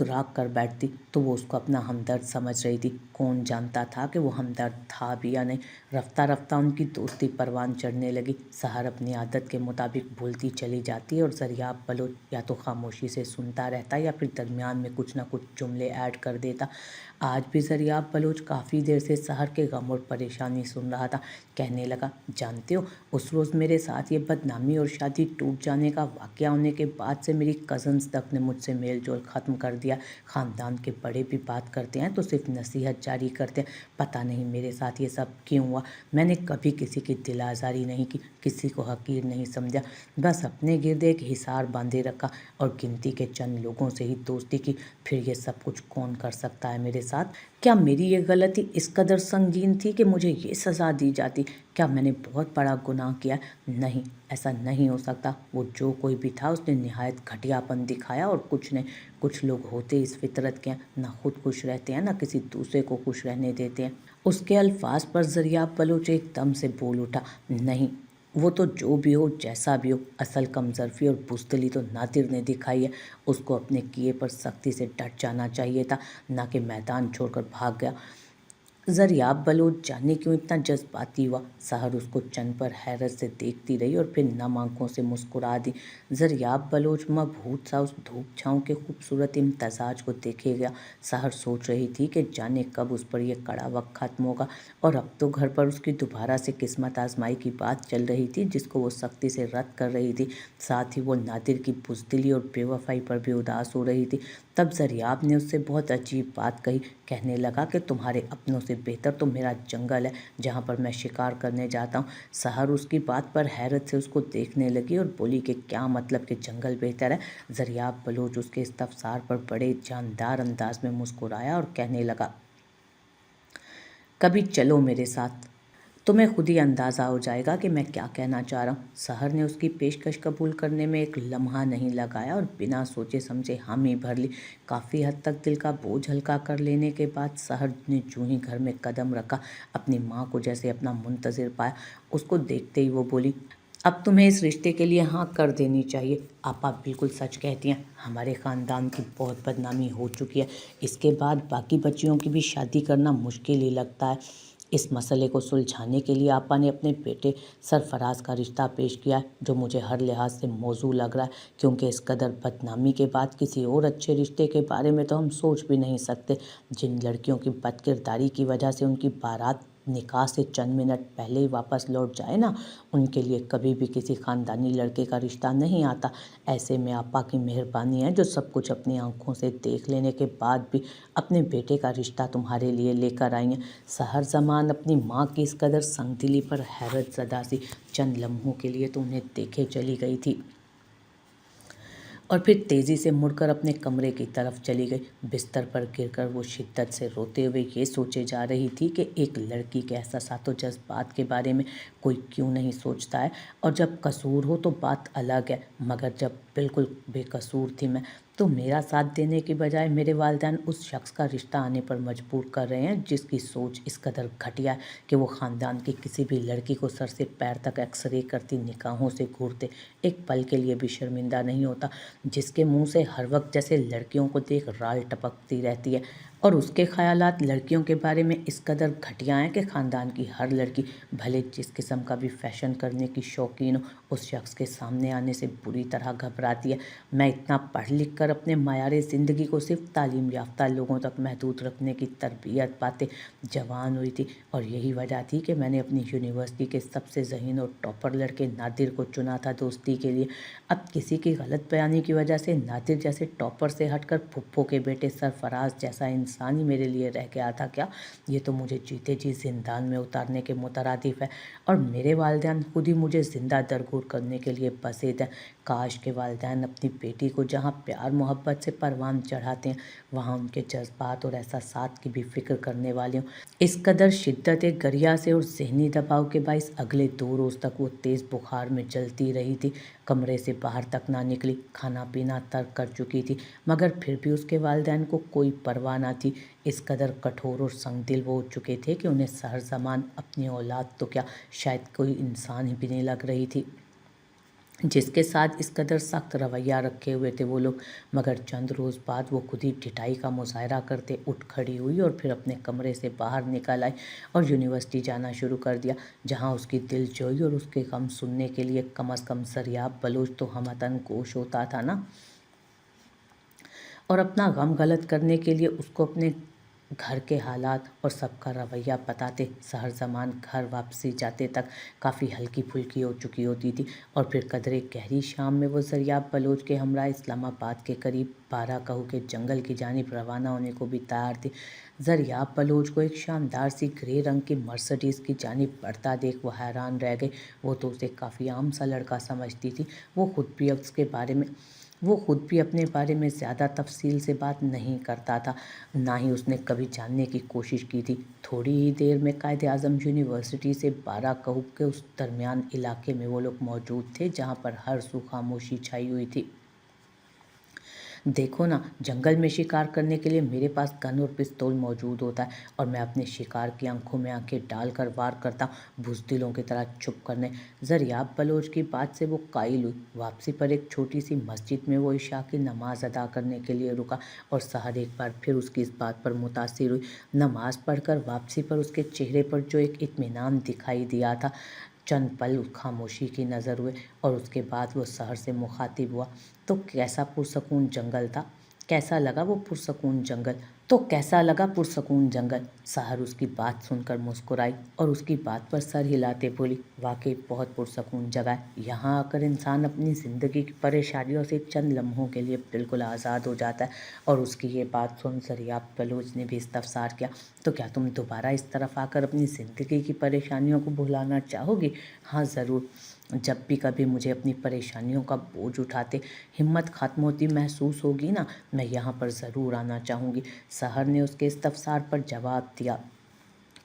राख कर बैठती, तो वो उसको अपना हमदर्द समझ रही थी। कौन जानता था कि वो हमदर्द था भी या नहीं। रफ्ता रफ्ता उनकी दोस्ती परवान चढ़ने लगी। सहर अपनी आदत के के मुताबिक बोलती चली जाती और ज़रियाब बलोच या तो खामोशी से सुनता रहता या फिर दरमियान में कुछ ना कुछ जुमले ऐड कर देता। आज भी ज़रियाब बलोच काफ़ी देर से सहर के गम और परेशानी सुन रहा था। कहने लगा, जानते हो, उस रोज़ मेरे साथ ये बदनामी और शादी टूट जाने का वाक़या होने के बाद से मेरी कज़न्स तक ने मुझसे मेल जोल ख़त्म कर दिया। ख़ानदान के बड़े भी बात करते हैं तो सिर्फ नसीहत जारी करते हैं। पता नहीं मेरे साथ ये सब क्यों हुआ। मैंने कभी किसी की दिल आज़ारी नहीं की, किसी को हकीर नहीं समझा, बस अपने गिर्द एक हिसार बांधे रखा और गिनती के चंद लोगों से ही दोस्ती की। फिर ये सब कुछ कौन कर सकता है मेरे साथ? क्या मेरी ये गलती इस कदर संगीन थी कि मुझे ये सज़ा दी जाती? क्या मैंने बहुत बड़ा गुनाह किया? नहीं, ऐसा नहीं हो सकता। वो जो कोई भी था उसने निहायत घटियापन दिखाया और कुछ नहीं। कुछ लोग होते इस फितरत के हैं, ना खुद खुश रहते हैं ना किसी दूसरे को खुश रहने देते हैं। उसके अल्फाज पर ज़रियाब बलोच एकदम से बोल उठा, नहीं, वो तो जो भी हो जैसा भी हो, असल कमज़र्फ़ी और बुज़दिली तो नादिर ने दिखाई है। उसको अपने किए पर सख्ती से डट जाना चाहिए था, ना कि मैदान छोड़कर भाग गया। ज़रियाब बलोच जाने क्यों इतना जज्बाती हुआ। सहर उसको चंद पर हैरत से देखती रही और फिर नम आंखों से मुस्कुरा दी। ज़रियाब बलोच मबहूत सा उस धूप छाँव के खूबसूरत इम्तजाज को देखे गया। सहर सोच रही थी कि जाने कब उस पर यह कड़ा वक्त ख़त्म होगा, और अब तो घर पर उसकी दोबारा से किस्मत आजमाई की बात चल रही थी जिसको वो सख्ती से रद्द कर रही थी। साथ ही वो नादिर की बुज़दिली और बेवफाई पर भी उदास हो रही थी। तब ज़रियाब ने उससे बहुत अजीब बात कही। कहने लगा कि तुम्हारे अपनों से बेहतर तो मेरा जंगल है जहाँ पर मैं शिकार करने जाता हूँ। सहर उसकी बात पर हैरत से उसको देखने लगी और बोली कि क्या मतलब कि जंगल बेहतर है? ज़रियाब बलोच उसके इस्तफसार पर बड़े जानदार अंदाज में मुस्कुराया और कहने लगा, कभी चलो मेरे साथ, तुम्हें खुद ही अंदाज़ा हो जाएगा कि मैं क्या कहना चाह रहा हूँ। सहर ने उसकी पेशकश कबूल करने में एक लम्हा नहीं लगाया और बिना सोचे समझे हामी भर ली। काफ़ी हद तक दिल का बोझ हल्का कर लेने के बाद सहर ने जूं ही घर में कदम रखा, अपनी माँ को जैसे अपना मुंतज़िर पाया। उसको देखते ही वो बोली, अब तुम्हें इस रिश्ते के लिए हाँ कर देनी चाहिए। आपा बिल्कुल सच कहती हैं, हमारे ख़ानदान की बहुत बदनामी हो चुकी है। इसके बाद बाकी बच्चियों की भी शादी करना मुश्किल ही लगता है। इस मसले को सुलझाने के लिए आपा ने अपने बेटे सरफराज का रिश्ता पेश किया है, जो मुझे हर लिहाज से मौजू लग रहा है, क्योंकि इस कदर बदनामी के बाद किसी और अच्छे रिश्ते के बारे में तो हम सोच भी नहीं सकते। जिन लड़कियों की बदकिरदारी की वजह से उनकी बारात निकाह से चंद मिनट पहले ही वापस लौट जाए ना, उनके लिए कभी भी किसी ख़ानदानी लड़के का रिश्ता नहीं आता। ऐसे में आपा की मेहरबानी है जो सब कुछ अपनी आंखों से देख लेने के बाद भी अपने बेटे का रिश्ता तुम्हारे लिए लेकर आई हैं। सहर ज़मान अपनी माँ की इस कदर संगदिली पर हैरत ज़दा सी चंद लम्हों के लिए तो उन्हें देखे चली गई थी और फिर तेज़ी से मुड़कर अपने कमरे की तरफ चली गई। बिस्तर पर गिरकर वो शिद्दत से रोते हुए ये सोचे जा रही थी कि एक लड़की के एहसासात और जज्बात के बारे में कोई क्यों नहीं सोचता है, और जब कसूर हो तो बात अलग है, मगर जब बिल्कुल बेकसूर थी मैं, तो मेरा साथ देने की बजाय मेरे वालिदैन उस शख्स का रिश्ता आने पर मजबूर कर रहे हैं जिसकी सोच इस कदर घटिया है कि वो ख़ानदान की किसी भी लड़की को सर से पैर तक एक्सरे करती निगाहों से घूरते एक पल के लिए भी शर्मिंदा नहीं होता, जिसके मुंह से हर वक्त जैसे लड़कियों को देख राल टपकती रहती है, और उसके ख़यालात लड़कियों के बारे में इस कदर घटिया हैं कि ख़ानदान की हर लड़की, भले जिस किस्म का भी फैशन करने की शौकीन हो, उस शख्स के सामने आने से बुरी तरह घबराती है। मैं इतना पढ़ लिख कर अपने मायारे ज़िंदगी को सिर्फ तालीम याफ्ता लोगों तक महदूद रखने की तरबियत पाते जवान हुई थी, और यही वजह थी कि मैंने अपनी यूनिवर्सिटी के सबसे ज़हीन और टॉपर लड़के नादिर को चुना था दोस्ती के लिए। अब किसी की गलत बयानी की वजह से नादिर जैसे टॉपर से हटकर फुप्पो के बेटे सरफराज जैसा इंसान ही मेरे लिए रह गया था क्या? ये तो मुझे जीते जी जिंदान में उतारने के मुतरादिफ है, और मेरे वालिदैन खुद ही मुझे ज़िंदा दरगूर करने के लिए बसेद हैं। काश के वालिदैन अपनी बेटी को जहाँ प्यार मोहब्बत से परवान चढ़ाते हैं, वहाँ उनके जज्बात और एहसासात की भी फ़िक्र करने वाली हूँ। इस कदर शिद्दत गरिया से और ज़हनी दबाव के बाइस अगले 2 रोज़ तक वो तेज़ बुखार में जलती रही थी। कमरे से बाहर तक ना निकली, खाना पीना तर्क कर चुकी थी, मगर फिर भी उसके वालिदैन को कोई परवाह ना थी। इस कदर कठोर और संगदिल वो हो चुके थे कि उन्हें सहर ज़मान अपनी औलाद तो क्या, शायद कोई इंसान ही भी नहीं लग रही थी। जिसके साथ इस कदर सख्त रवैया रखे हुए थे वो लोग। मगर चंद रोज़ बाद वो खुद ही ढिठाई का मुजाहरा करते उठ खड़ी हुई और फिर अपने कमरे से बाहर निकल आई और यूनिवर्सिटी जाना शुरू कर दिया, जहाँ उसकी दिलजोई और उसके गम सुनने के लिए कम से कम सरियाब बलोच तो हमतन गोश होता था ना। और अपना गम गलत करने के लिए उसको अपने घर के हालात और सबका रवैया बताते सहर ज़मान घर वापसी जाते तक काफ़ी हल्की फुल्की हो चुकी होती थी। और फिर कदरे गहरी शाम में वो ज़रियाब बलोच के हमरा इस्लामाबाद के करीब 12 कहू के जंगल की जानिब रवाना होने को भी तैयार थी। ज़रियाब बलोच को एक शानदार सी ग्रे रंग की मर्सिडीज़ की जानिब बढ़ता देख वो हैरान रह गई। वो तो उसे काफ़ी आम सा लड़का समझती थी। वो खुद भी अपने बारे में ज़्यादा तफसील से बात नहीं करता था, ना ही उसने कभी जानने की कोशिश की थी। थोड़ी ही देर में कायद-ए-आज़म यूनिवर्सिटी से 12 कहू के उस दरमियान इलाके में वो लोग मौजूद थे जहाँ पर हर सू खामोशी छाई हुई थी। देखो ना, जंगल में शिकार करने के लिए मेरे पास गन और पिस्तौल मौजूद होता है और मैं अपने शिकार की आंखों में आंखें डालकर वार करता हूँ, बुज़दिलों की तरह चुप करने। ज़रियाब बलोच की बात से वो कायल हुई। वापसी पर एक छोटी सी मस्जिद में वो इशा की नमाज अदा करने के लिए रुका और सहर एक बार फिर उसकी इस बात पर मुतासिर हुई। नमाज पढ़कर वापसी पर उसके चेहरे पर जो एक इत्मीनान दिखाई दिया था। चंद पल खामोशी की नज़र हुए और उसके बाद वो सहर से मुखातिब हुआ। तो कैसा पुरसकून जंगल था, कैसा लगा वो पुरसकून जंगल कैसा लगा पुरसकून जंगल। सहर उसकी बात सुनकर मुस्कुराई और उसकी बात पर सर हिलाते बोली, वाकई बहुत पुरसकून जगह है। यहाँ आकर इंसान अपनी ज़िंदगी की परेशानियों से चंद लम्हों के लिए बिल्कुल आज़ाद हो जाता है। और उसकी ये बात सुन ज़रियाब बलोच ने भी इस्तफसार किया, तो क्या तुम दोबारा इस तरफ आकर अपनी ज़िंदगी की परेशानियों को भुलाना चाहोगी? हाँ ज़रूर। जब भी कभी मुझे अपनी परेशानियों का बोझ उठाते हिम्मत खत्म होती महसूस होगी ना, मैं यहाँ पर ज़रूर आना चाहूँगी। सहर ने उसके इस्तफसार पर जवाब दिया।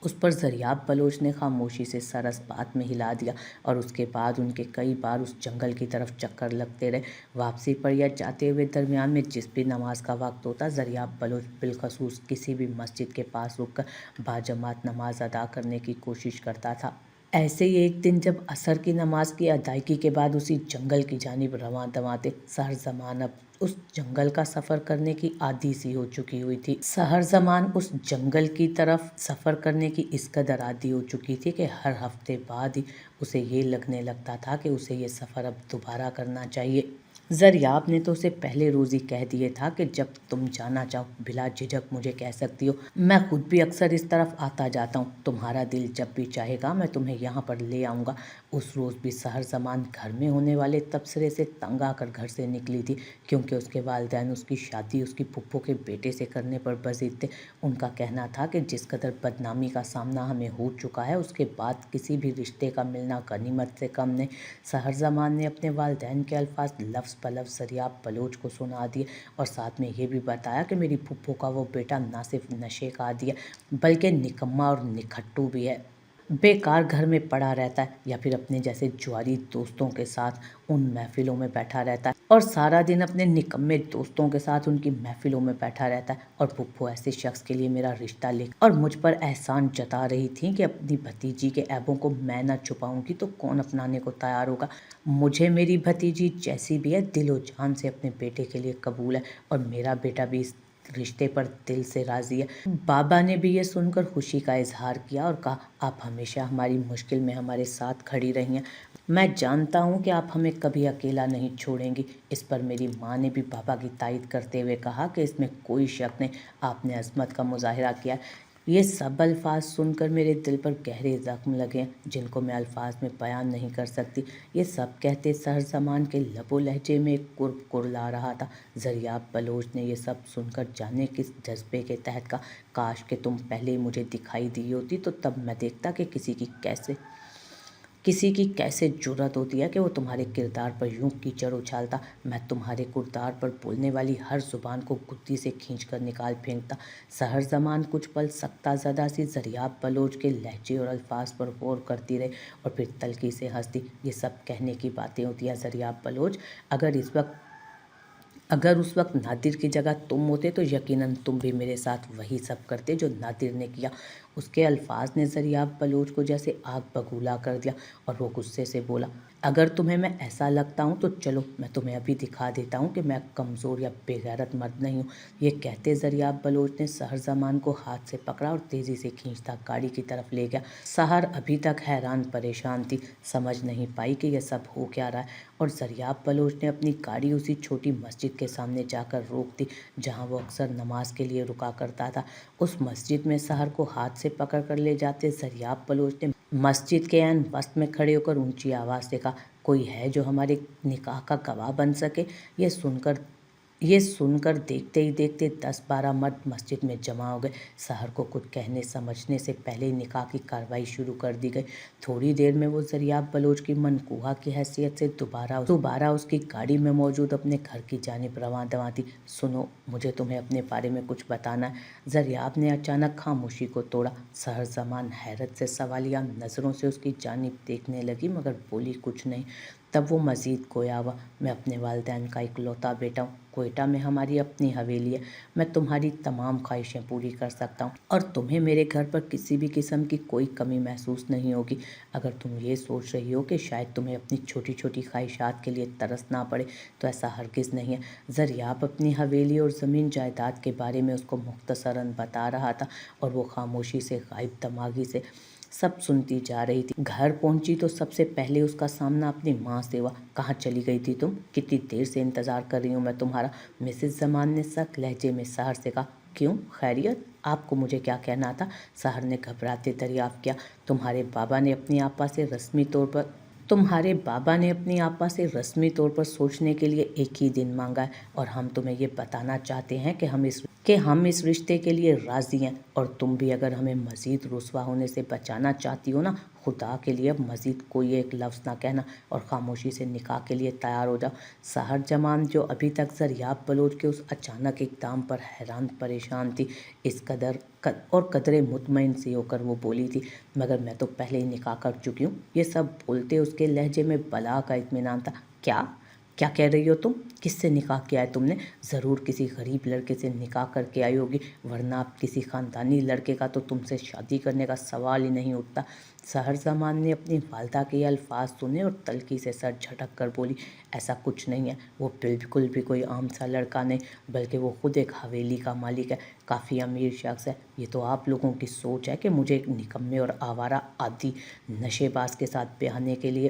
उस पर ज़रियाब बलोच ने खामोशी से सर इस बात में हिला दिया और उसके बाद उनके कई बार उस जंगल की तरफ चक्कर लगते रहे। वापसी पर या जाते हुए दरमियान में जिस भी नमाज का वक्त होता, ज़रियाब बलोच बिलखसूस किसी भी मस्जिद के पास रुककर बाजमात नमाज अदा करने की कोशिश करता था। ऐसे ही एक दिन जब असर की नमाज की अदायगी के बाद उसी जंगल की जानिब रवां दवाते सहर ज़मान अब उस जंगल का सफ़र करने की आदी सी हो चुकी हुई थी। सहर ज़मान उस जंगल की तरफ सफ़र करने की इस कदर आदी हो चुकी थी कि हर हफ्ते बाद ही उसे ये लगने लगता था कि उसे ये सफ़र अब दोबारा करना चाहिए। ज़रियाब ने तो उसे पहले रोज़ ही कह दिए था कि जब तुम जाना चाहो बिला झिझक मुझे कह सकती हो, मैं खुद भी अक्सर इस तरफ आता जाता हूँ, तुम्हारा दिल जब भी चाहेगा मैं तुम्हें यहाँ पर ले आऊँगा। उस रोज़ भी सहर ज़मान घर में होने वाले तबसरे से तंग आकर घर से निकली थी, क्योंकि उसके वालिदैन उसकी शादी उसकी फुप्पो के बेटे से करने पर बज़िद थे। उनका कहना था कि जिस कदर बदनामी का सामना हमें हो चुका है, उसके बाद किसी भी रिश्ते का मिलना गनीमत से कम नहीं। सहर ज़मान ने अपने वालिदैन के अल्फाज लफ्ज़ लफ्ज़ ज़रियाब बलोच को सुना दिए और साथ में ये भी बताया कि मेरी फुप्पो का वो बेटा ना सिर्फ नशे का आदी है बल्कि निकम्मा और निखट्टू भी है। बेकार घर में पड़ा रहता है या फिर अपने जैसे जुआरी दोस्तों के साथ उन महफिलों में बैठा रहता है और सारा दिन अपने निकम्मे दोस्तों के साथ उनकी महफिलों में बैठा रहता है। और फुप्पो ऐसे शख्स के लिए मेरा रिश्ता ले और मुझ पर एहसान जता रही थी कि अपनी भतीजी के ऐबों को मैं न छुपाऊंगी तो कौन अपनाने को तैयार होगा। मुझे मेरी भतीजी जैसी भी है दिलो जान से अपने बेटे के लिए कबूल है और मेरा बेटा भी इस रिश्ते पर दिल से राज़ी है। बाबा ने भी ये सुनकर खुशी का इजहार किया और कहा, आप हमेशा हमारी मुश्किल में हमारे साथ खड़ी रही हैं। मैं जानता हूँ कि आप हमें कभी अकेला नहीं छोड़ेंगी। इस पर मेरी माँ ने भी बाबा की तायद करते हुए कहा कि इसमें कोई शक नहीं, आपने अज़मत का मुजाहिरा किया है। ये सब अल्फाज सुनकर मेरे दिल पर गहरे ज़ख्म लगे हैं, जिनको मैं अल्फाज में बयान नहीं कर सकती। ये सब कहते सहर ज़मान के लबो लहजे में एक कुर्ब कुरला रहा था। ज़रियाब बलोच ने ये सब सुनकर जाने किस जज्बे के तहत कहा, काश कि तुम पहले मुझे दिखाई दी होती तो तब मैं देखता कि किसी की कैसे जुर्रत होती है कि वो तुम्हारे किरदार पर यूं कीचड़ उछालता। मैं तुम्हारे किरदार पर बोलने वाली हर जुबान को गुत्ती से खींचकर निकाल फेंकता। सहर ज़मान कुछ पल सख्ता ज़दा सी ज़रियाब बलोच के लहजे और अल्फाज पर गौर करती रही और फिर तल्खी से हंस दी। ये सब कहने की बातें होती हैं ज़रियाब बलोच, अगर उस वक्त नादिर की जगह तुम होते तो यकीनन तुम भी मेरे साथ वही सब करते जो नादिर ने किया। اس کے الفاظ نے ذریاب بلوچ کو جیسے آگ بگولا کر دیا اور وہ غصے سے بولا، اگر تمہیں میں ایسا لگتا ہوں تو چلو میں تمہیں ابھی دکھا دیتا ہوں کہ میں کمزور یا بے غیرت مرد نہیں ہوں۔ یہ کہتے ذریاب بلوچ نے سحر زمان کو ہاتھ سے پکڑا اور تیزی سے کھینچتا گاڑی کی طرف لے گیا۔ سحر ابھی تک حیران پریشان تھی، سمجھ نہیں پائی کہ یہ سب ہو کیا رہا ہے، اور ذریاب بلوچ نے اپنی گاڑی اسی چھوٹی مسجد کے سامنے جا کر روک دی جہاں وہ اکثر نماز کے لیے رکا کرتا تھا۔ اس مسجد میں سحر کو ہاتھ سے پکڑ کر لے جاتے ذریاب بلوچ نے مسجد کے عین وسط میں کھڑے ہو کر اونچی آواز سے کہا، کوئی ہے جو ہمارے نکاح کا گواہ بن سکے؟ یہ سن کر دیکھتے ہی دیکھتے 10-12 مرد مسجد میں جمع ہو گئے۔ سحر کو کچھ کہنے سمجھنے سے پہلے ہی نکاح کی کارروائی شروع کر دی گئی۔ تھوڑی دیر میں وہ ذریاب بلوچ کی منکوحہ کی حیثیت سے دوبارہ اس کی گاڑی میں موجود اپنے گھر کی جانب رواں دواں تھی۔ سنو، مجھے تمہیں اپنے بارے میں کچھ بتانا ہے۔ ذریاب نے اچانک خاموشی کو توڑا۔ سحر زمان حیرت سے سوالیہ نظروں سے اس کی جانب دیکھنے لگی مگر بولی کچھ نہیں۔ تب وہ مزید گویا ہوا، میں اپنے والدین کا اکلوتا بیٹا ہوں، کوئٹہ میں ہماری اپنی حویلی ہے، میں تمہاری تمام خواہشیں پوری کر سکتا ہوں اور تمہیں میرے گھر پر کسی بھی قسم کی کوئی کمی محسوس نہیں ہوگی۔ اگر تم یہ سوچ رہی ہو کہ شاید تمہیں اپنی چھوٹی چھوٹی خواہشات کے لیے ترسنا پڑے تو ایسا ہرگز نہیں ہے۔ ذریاب اپنی حویلی اور زمین جائیداد کے بارے میں اس کو مختصراً بتا رہا تھا اور وہ خاموشی سے غائب دماغی سے سب سنتی جا رہی تھی۔ گھر پہنچی تو سب سے پہلے اس کا سامنا اپنی ماں سے ہوا۔ کہاں چلی گئی تھی تم؟ کتنی دیر سے انتظار کر رہی ہوں میں تمہارا۔ مسز زمان نے سخت لہجے میں سحر سے کہا، کیوں؟ خیریت؟ آپ کو مجھے کیا کہنا تھا؟ سحر نے گھبراتے دریافت کیا۔ تمہارے بابا نے اپنی آپا سے رسمی طور پر سوچنے کے لیے ایک ہی دن مانگا ہے اور ہم تمہیں یہ بتانا چاہتے ہیں کہ ہم اس رشتے کے لیے راضی ہیں، اور تم بھی اگر ہمیں مزید رسوا ہونے سے بچانا چاہتی ہو نا، خدا کے لیے اب مزید کوئی ایک لفظ نہ کہنا اور خاموشی سے نکاح کے لیے تیار ہو جاؤ۔ سحر زمان جو ابھی تک ذریاب بلوچ کے اس اچانک اقدام پر حیران پریشان تھی، اس قدر اور قدرے مطمئن سی ہو کر وہ بولی تھی، مگر میں تو پہلے ہی نکاح کر چکی ہوں۔ یہ سب بولتے اس کے لہجے میں بلا کا اطمینان تھا۔ کیا کہہ رہی ہو تم؟ کس سے نکاح کیا ہے تم نے؟ ضرور کسی غریب لڑکے سے نکاح کر کے آئی ہوگی، ورنہ اب کسی خاندانی لڑکے کا تو تم سے شادی کرنے کا سوال ہی نہیں اٹھتا۔ سحر زمان نے اپنی والدہ کے یہ الفاظ سنے اور تلخی سے سر جھٹک کر بولی، ایسا کچھ نہیں ہے، وہ بالکل بھی کوئی عام سا لڑکا نہیں، بلکہ وہ خود ایک حویلی کا مالک ہے، کافی امیر شخص ہے۔ یہ تو آپ لوگوں کی سوچ ہے کہ مجھے ایک نکمے اور آوارہ عادی نشے باز کے ساتھ بیاہنے کے لیے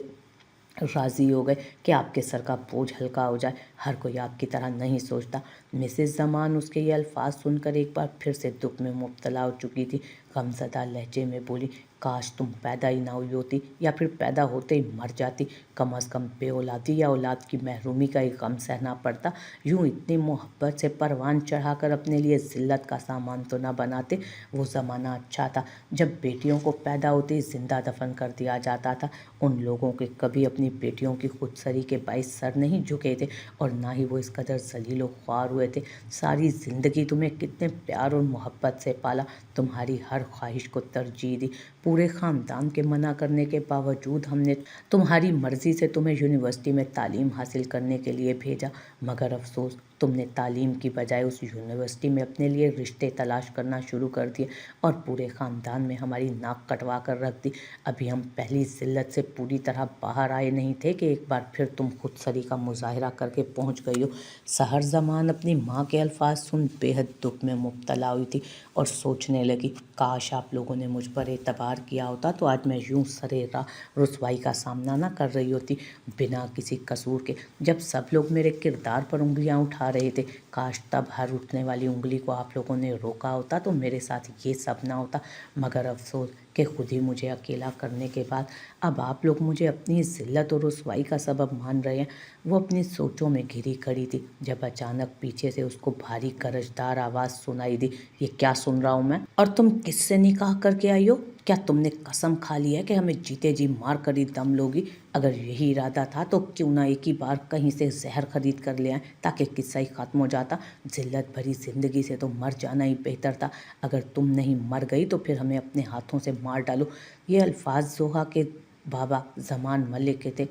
راضی ہو گئے کہ آپ کے سر کا بوجھ ہلکا ہو جائے۔ ہر کوئی آپ کی طرح نہیں سوچتا۔ مسز زمان اس کے یہ الفاظ سن کر ایک بار پھر سے دکھ میں مبتلا ہو چکی تھی۔ غمزدہ لہجے میں بولی، کاش تم پیدا ہی نہ ہوئی ہوتی یا پھر پیدا ہوتے ہی مر جاتی، کم از کم بے اولادی یا اولاد کی محرومی کا ایک غم سہنا پڑتا۔ یوں اتنی محبت سے پروان چڑھا کر اپنے لیے ذلت کا سامان تو نہ بناتے۔ وہ زمانہ اچھا تھا جب بیٹیوں کو پیدا ہوتے ہی زندہ دفن کر دیا جاتا تھا۔ ان لوگوں کے کبھی اپنی بیٹیوں کی خودسری کے باعث سر نہیں جھکے تھے اور نہ ہی وہ اس قدر ذلیل و خوار ہوئے تھے۔ ساری زندگی تمہیں کتنے پیار اور محبت سے پالا، تمہاری ہر خواہش کو ترجیح دی، پورے خاندان کے منع کرنے کے باوجود ہم نے تمہاری مرضی سے تمہیں یونیورسٹی میں تعلیم حاصل کرنے کے لیے بھیجا، مگر افسوس تم نے تعلیم کی بجائے اس یونیورسٹی میں اپنے لیے رشتے تلاش کرنا شروع کر دیے اور پورے خاندان میں ہماری ناک کٹوا کر رکھ دی۔ ابھی ہم پہلی ذلت سے پوری طرح باہر آئے نہیں تھے کہ ایک بار پھر تم خود سری کا مظاہرہ کر کے پہنچ گئی ہو۔ سحر زمان اپنی ماں کے الفاظ سن بے حد دکھ میں مبتلا ہوئی تھی اور سوچنے لگی، کاش آپ لوگوں نے مجھ پر اعتبار کیا ہوتا تو آج میں یوں سرے راہ رسوائی کا سامنا نہ کر رہی ہوتی بنا کسی قصور کے، جب سب لوگ میرے کردار پر انگلیاں اٹھا رہے تھے۔ کاش تب ہر اٹھنے والی انگلی کو آپ لوگوں نے روکا ہوتا تو میرے ساتھ یہ سب نہ ہوتا، مگر افسوس کہ خود ہی مجھے اکیلا کرنے کے بعد اب آپ لوگ مجھے اپنی ذلت اور رسوائی کا سبب مان رہے ہیں۔ وہ اپنی سوچوں میں گھری کھڑی تھی جب اچانک پیچھے سے اس کو بھاری گرجدار آواز سنائی دی، یہ کیا سن رہا ہوں میں؟ اور تم کس سے نکاح کر کے آئی ہو؟ کیا تم نے قسم کھا لی ہے کہ ہمیں جیتے جی مار کر ہی دم لوگی؟ اگر یہی ارادہ تھا تو کیوں نہ ایک ہی بار کہیں سے زہر خرید کر لے آئیں تاکہ قصہ ہی ختم ہو جاتا۔ ذلت بھری زندگی سے تو مر جانا ہی بہتر تھا۔ اگر تم نہیں مر گئی تو پھر ہمیں اپنے ہاتھوں سے مار ڈالو۔ یہ الفاظ زوہا کے بابا زمان ملک کے تھے۔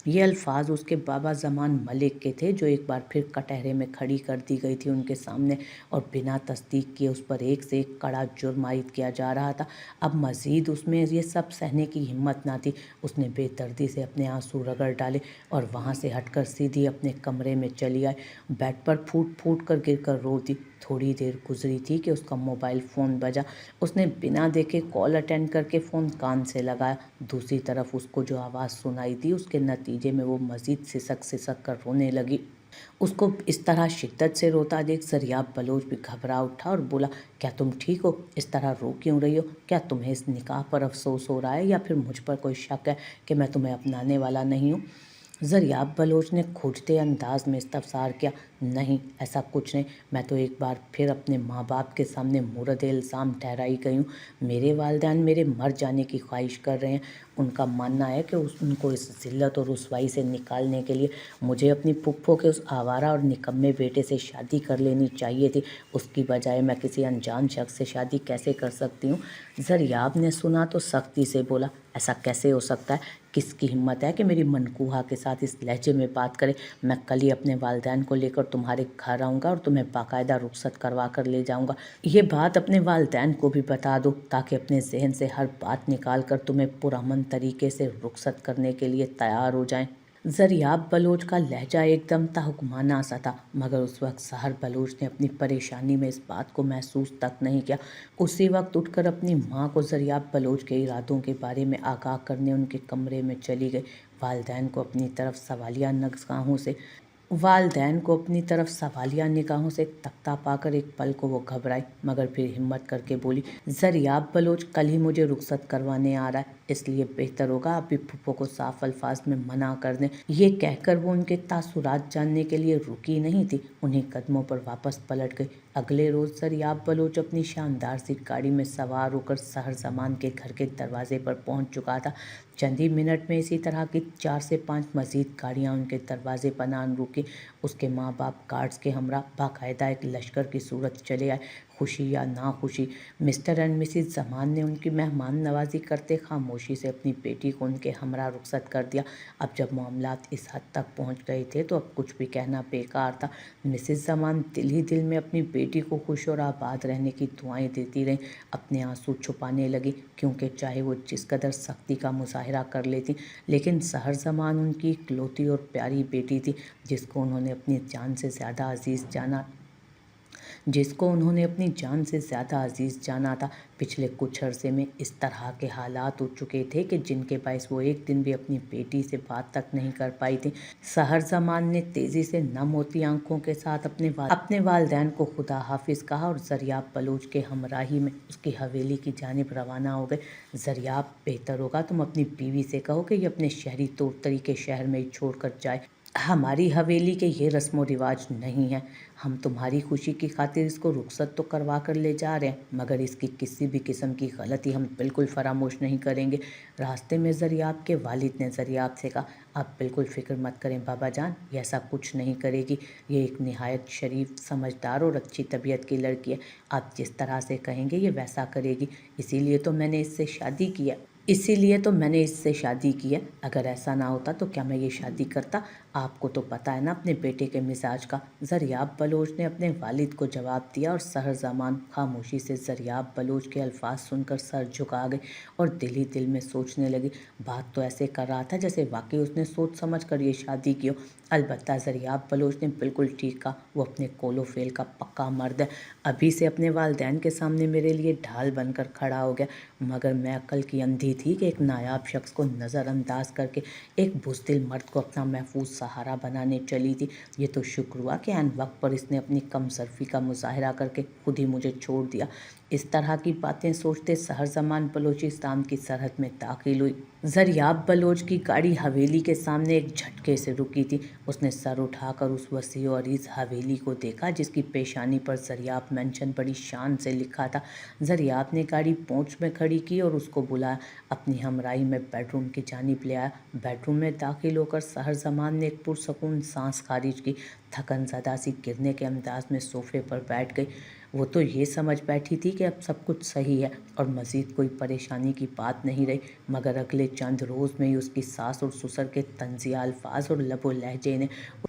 ये अल्फाज उसके बाबा ज़मान मलिक के थे, जो एक बार फिर कटहरे में खड़ी कर दी गई थी उनके सामने, और बिना तस्दीक किए उस पर एक से एक कड़ा जुर्म आयद किया जा रहा था। अब मज़ीद उसमें ये सब सहने की हिम्मत ना थी। उसने बेदर्दी से अपने आंसू रगड़ डाले और वहाँ से हटकर सीधी अपने कमरे में चली आई। बेड पर फूट फूट कर गिर कर रो दी। थोड़ी देर गुजरी थी कि उसका मोबाइल फ़ोन बजा। उसने बिना देखे कॉल अटेंड करके फ़ोन कान से लगाया। दूसरी तरफ उसको जो आवाज़ सुनाई दी, उसके नतीजे में वो मज़ीद सिसक सिसक कर रोने लगी। उसको इस तरह शिद्दत से रोता देख ज़रियाब बलोच भी घबरा उठा और बोला, क्या तुम ठीक हो? इस तरह रो क्यों रही हो? क्या तुम्हें इस निकाह पर अफसोस हो रहा है, या फिर मुझ पर कोई शक है कि मैं तुम्हें अपनाने वाला नहीं हूँ? ज़रियाब बलोच ने खूंजते अंदाज में इस्तफसार किया, नहीं, ऐसा कुछ नहीं। मैं तो एक बार फिर अपने माँ बाप के सामने मुर्द इल्ज़ाम ठहराई गई हूँ। मेरे वालिदैन मेरे मर जाने की ख्वाहिश कर रहे हैं। उनका मानना है कि उनको इस ज़िल्लत और रुसवाई से निकालने के लिए मुझे अपनी फुफ्फो के उस आवारा और निकम्मे बेटे से शादी कर लेनी चाहिए थी। उसकी बजाय मैं किसी अनजान शख्स से शादी कैसे कर सकती हूँ? ज़रियाब ने सुना तो सख्ती से बोला, ऐसा कैसे हो सकता है? किसकी हिम्मत है कि मेरी मनकूहा के साथ इस लहजे में बात करे? मैं कल ही अपने वालिदैन को लेकर तुम्हारे घर आऊँगा और तुम्हें बाकायदा रुखसत करवा कर ले जाऊँगा। ये बात अपने वालिदैन को भी बता दो, ताकि अपने जहन से हर बात निकाल कर तुम्हें पुरअमन तरीके से रुखसत करने के लिए तैयार हो जाएं। ज़रियाब बलोच का लहजा एकदम ताहुकमाना सा था, मगर उस वक्त सहर बलोच ने अपनी परेशानी में इस बात को महसूस तक नहीं किया। उसी वक्त उठकर अपनी माँ को ज़रियाब बलोच के इरादों के बारे में आगाह करने उनके कमरे में चली गई। वालिदैन को अपनी तरफ सवालिया निगाहों से तकता पाकर एक पल को वो घबराई, मगर फिर हिम्मत करके बोली, ज़रियाब बलोच कल ही मुझे रुखसत करवाने आ रहा है, इसलिए बेहतर होगा आप भी फुफ्फो को साफ अल्फाज में मना कर दें। ये कहकर वो उनके तासुरात जानने के लिए रुकी नहीं थी, उन्हीं कदमों पर वापस पलट गई। अगले रोज़ ज़रियाब बलोच अपनी शानदार सी गाड़ी में सवार होकर सहर ज़मान के घर के दरवाजे पर पहुंच चुका था। चंद ही मिनट में इसी तरह की 4 से 5 मज़ीद गाड़ियां उनके दरवाजे पर आन रुकी। उसके माँ बाप गार्ड्स के हमरा बाकायदा एक लश्कर की सूरत चले आए। खुशी या नाखुशी, मिस्टर एंड मिसिज ज़मान ने उनकी मेहमान नवाजी करते खामोशी से अपनी बेटी को उनके हमरा रुखसत कर दिया। अब जब मामलात इस हद तक पहुंच गए थे तो अब कुछ भी कहना बेकार था। मिसिज ज़मान दिल ही दिल में अपनी बेटी को खुश और आबाद रहने की दुआएं देती रहीं। अपने आंसू छुपाने लगी, क्योंकि चाहे वो जिस कदर सख्ती का मुजाहरा कर लेती, लेकिन सहर ज़मान उनकी इकलौती और प्यारी बेटी थी, जिसको उन्होंने अपनी जान से ज़्यादा अजीज़ जाना था। पिछले कुछ अरसे में इस तरह के हालात हो चुके थे कि जिनके बायस वो एक दिन भी अपनी बेटी से बात तक नहीं कर पाई थी। सहर ज़मान ने तेज़ी से नम होती आंखों के साथ अपने वालिदैन को खुदा हाफिज़ कहा और ज़रियाब बलोच के हमराही में उसकी हवेली की जानिब रवाना हो गए। ज़रियाब, बेहतर होगा तुम अपनी बीवी से कहो कि ये अपने शहरी तौर तरीके शहर में ही छोड़ कर जाए। हमारी हवेली के ये रस्म व रिवाज नहीं है। हम तुम्हारी खुशी की खातिर इसको रुखसत तो करवा कर ले जा रहे हैं, मगर इसकी किसी भी किस्म की गलती हम बिल्कुल फरामोश नहीं करेंगे। रास्ते में ज़रियाब के वालिद ने ज़रियाब से कहा, आप बिल्कुल फ़िक्र मत करें बाबा जान, ये ऐसा कुछ नहीं करेगी। ये एक निहायत शरीफ, समझदार और अच्छी तबीयत की लड़की है। आप जिस तरह से कहेंगे ये वैसा करेगी। इसीलिए तो मैंने इससे शादी की है। अगर ऐसा ना होता तो क्या मैं ये शादी करता? आपको तो पता है ना अपने बेटे के मिजाज का। ज़रियाब बलोच ने अपने वालिद को जवाब दिया और सहर ज़मान खामोशी से ज़रियाब बलोच के अल्फाज सुनकर सर झुका गई और दिल ही दिल में सोचने लगी। बात तो ऐसे कर रहा था जैसे वाकई उसने सोच समझ कर ये शादी की हो। अलबत्ता ज़रियाब बलोच ने बिल्कुल ठीक कहा, वो अपने कोलो फेल का पक्का मर्द है। अभी से अपने वालिदैन के सामने मेरे लिए ढाल बनकर खड़ा हो गया, मगर मैं अक्ल की अंधी थी कि एक नायाब शख्स को नज़रअंदाज करके एक बुज़दिल मर्द को अपना महफूज सहारा बनाने चली थी। ये तो शुक्र हुआ कि ऐन वक्त पर इसने अपनी कमसरफ़ी का मुजाहरा करके खुद ही मुझे छोड़ दिया। इस तरह की बातें सोचते सहर ज़मान बलोचिस्तान की सरहद में दाखिल हुई। ज़रियाब बलोच की गाड़ी हवेली के सामने एक झटके से रुकी थी। उसने सर उठाकर उस वसी और अरीज़ हवेली को देखा, जिसकी पेशानी पर ज़रियाब मेंशन बड़ी शान से लिखा था। ज़रियाब ने गाड़ी पोंछ में खड़ी की और उसको बुलाया। अपनी हमराही में बेडरूम की जानिब ले आया। बेडरूम में दाखिल होकर सहर ज़मान ने एक पुरसकून सांस खारिज की। थकन ज़दा सी गिरने के अंदाज में सोफे पर बैठ गई। वो तो ये समझ बैठी थी कि अब सब कुछ सही है और मज़ीद कोई परेशानी की बात नहीं रही, मगर अगले चंद रोज़ में ही उसकी सास और ससुर के तंज़िया अल्फाज और लबो लहजे ने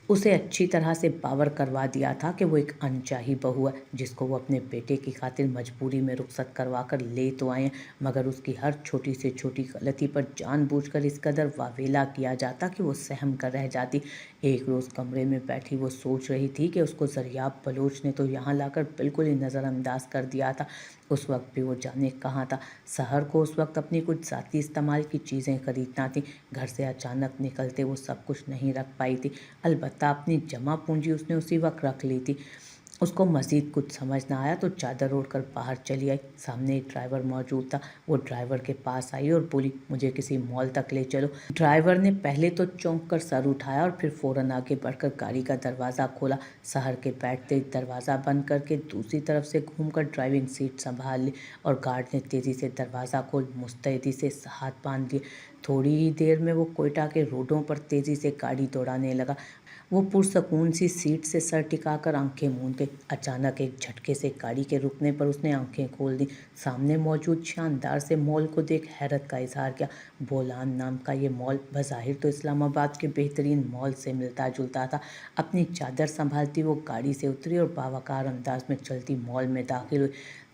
उसे अच्छी तरह से बावर करवा दिया था कि वो एक अनचाही बहू है, जिसको वो अपने बेटे की खातिर मजबूरी में रुखसत करवा कर ले तो आए हैं, मगर उसकी हर छोटी से छोटी गलती पर जानबूझकर इस कदर वावेला किया जाता कि वो सहम कर रह जाती। एक रोज़ कमरे में बैठी वो सोच रही थी कि उसको ज़रियाब बलोच ने तो यहाँ लाकर बिल्कुल ही नज़रअंदाज कर दिया था। उस वक्त भी वो जाने कहाँ था। सहर को उस वक्त अपनी कुछ ज़ाती इस्तेमाल की चीज़ें खरीदना थी। घर से अचानक निकलते वो सब कुछ नहीं रख पाई थी। अलबत्ता अपनी जमा पूंजी उसने उसी वक्त रख ली थी। उसको मज़ीद कुछ समझ ना आया तो चादर ओढ़कर बाहर चली आई। सामने एक ड्राइवर मौजूद था। वो ड्राइवर के पास आई और बोली, मुझे किसी मॉल तक ले चलो। ड्राइवर ने पहले तो चौंक कर सर उठाया और फिर फ़ौरन आगे बढ़कर गाड़ी का दरवाज़ा खोला। सहर के बैठते ही दरवाज़ा बंद करके दूसरी तरफ से घूमकर ड्राइविंग सीट संभाल ली और गार्ड ने तेज़ी से दरवाज़ा खोल मुस्तैदी से हाथ बांध लिए। थोड़ी ही देर में वो कोयटा के रोडों पर तेज़ी से गाड़ी दौड़ाने लगा। वो पुरसकून सी सीट से सर टिकाकर आंखें मूंद गई। अचानक एक झटके से गाड़ी के रुकने पर उसने आंखें खोल दी। सामने मौजूद शानदार से मॉल को देख हैरत का इजहार किया। बोलान नाम का ये मॉल बज़ाहिर तो इस्लामाबाद के बेहतरीन मॉल से मिलता जुलता था। अपनी चादर संभालती वो गाड़ी से उतरी और बावकार अंदाज में चलती मॉल में दाखिल हुई।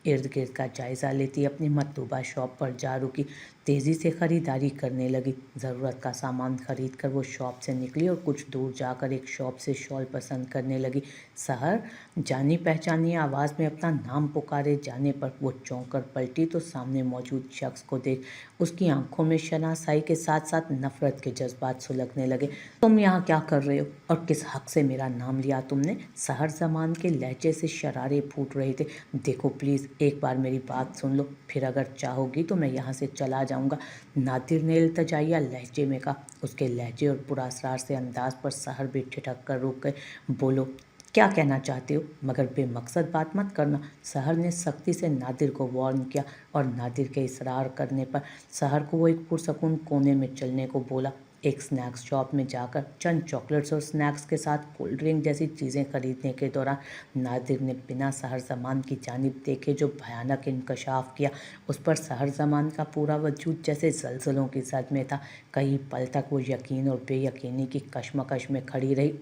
इर्द गिर्द का जायज़ा लेती अपनी मतलूबा शॉप पर जा रुकी। तेज़ी से ख़रीदारी करने लगी। ज़रूरत का सामान खरीद कर वो शॉप से निकली और कुछ दूर जाकर एक शॉप से शॉल पसंद करने लगी। सहर जानी पहचानी आवाज़ में अपना नाम पुकारे जाने पर वो चौंक कर पलटी तो सामने मौजूद शख्स को देख उसकी आंखों में शनासाई के साथ साथ नफ़रत के जज्बात सुलगने लगे। तुम यहाँ क्या कर रहे हो और किस हक से मेरा नाम लिया तुमने? सहर ज़मान के लहजे से शरारे फूट रहे थे। देखो प्लीज़ एक बार मेरी बात सुन लो, फिर अगर चाहोगी तो मैं यहाँ से चला जाऊँगा, नादिर ने इल्तजाइया लहजे में कहा। उसके लहजे और पुरअसरार से अंदाज पर सहर भी ठिठक कर रुक गए। बोलो क्या कहना चाहते हो, मगर बेमकसद बात मत करना। सहर ने सख्ती से नादिर को वार्न किया और नादिर के इसरार करने पर सहर को वो एक पुरसकून कोने में चलने को बोला। एक स्नैक्स शॉप में जाकर चंद चॉकलेट्स और स्नैक्स के साथ कोल्ड ड्रिंक जैसी चीज़ें खरीदने के दौरान नादिर ने बिना सहर ज़मान की जानिब देखे जो भयानक इंकशाफ किया, उस पर सहर ज़मान का पूरा वजूद जैसे ज़लज़लों की जद में था। कई पल तक वो यकीन और बेयकीनी की कशमकश में खड़ी रही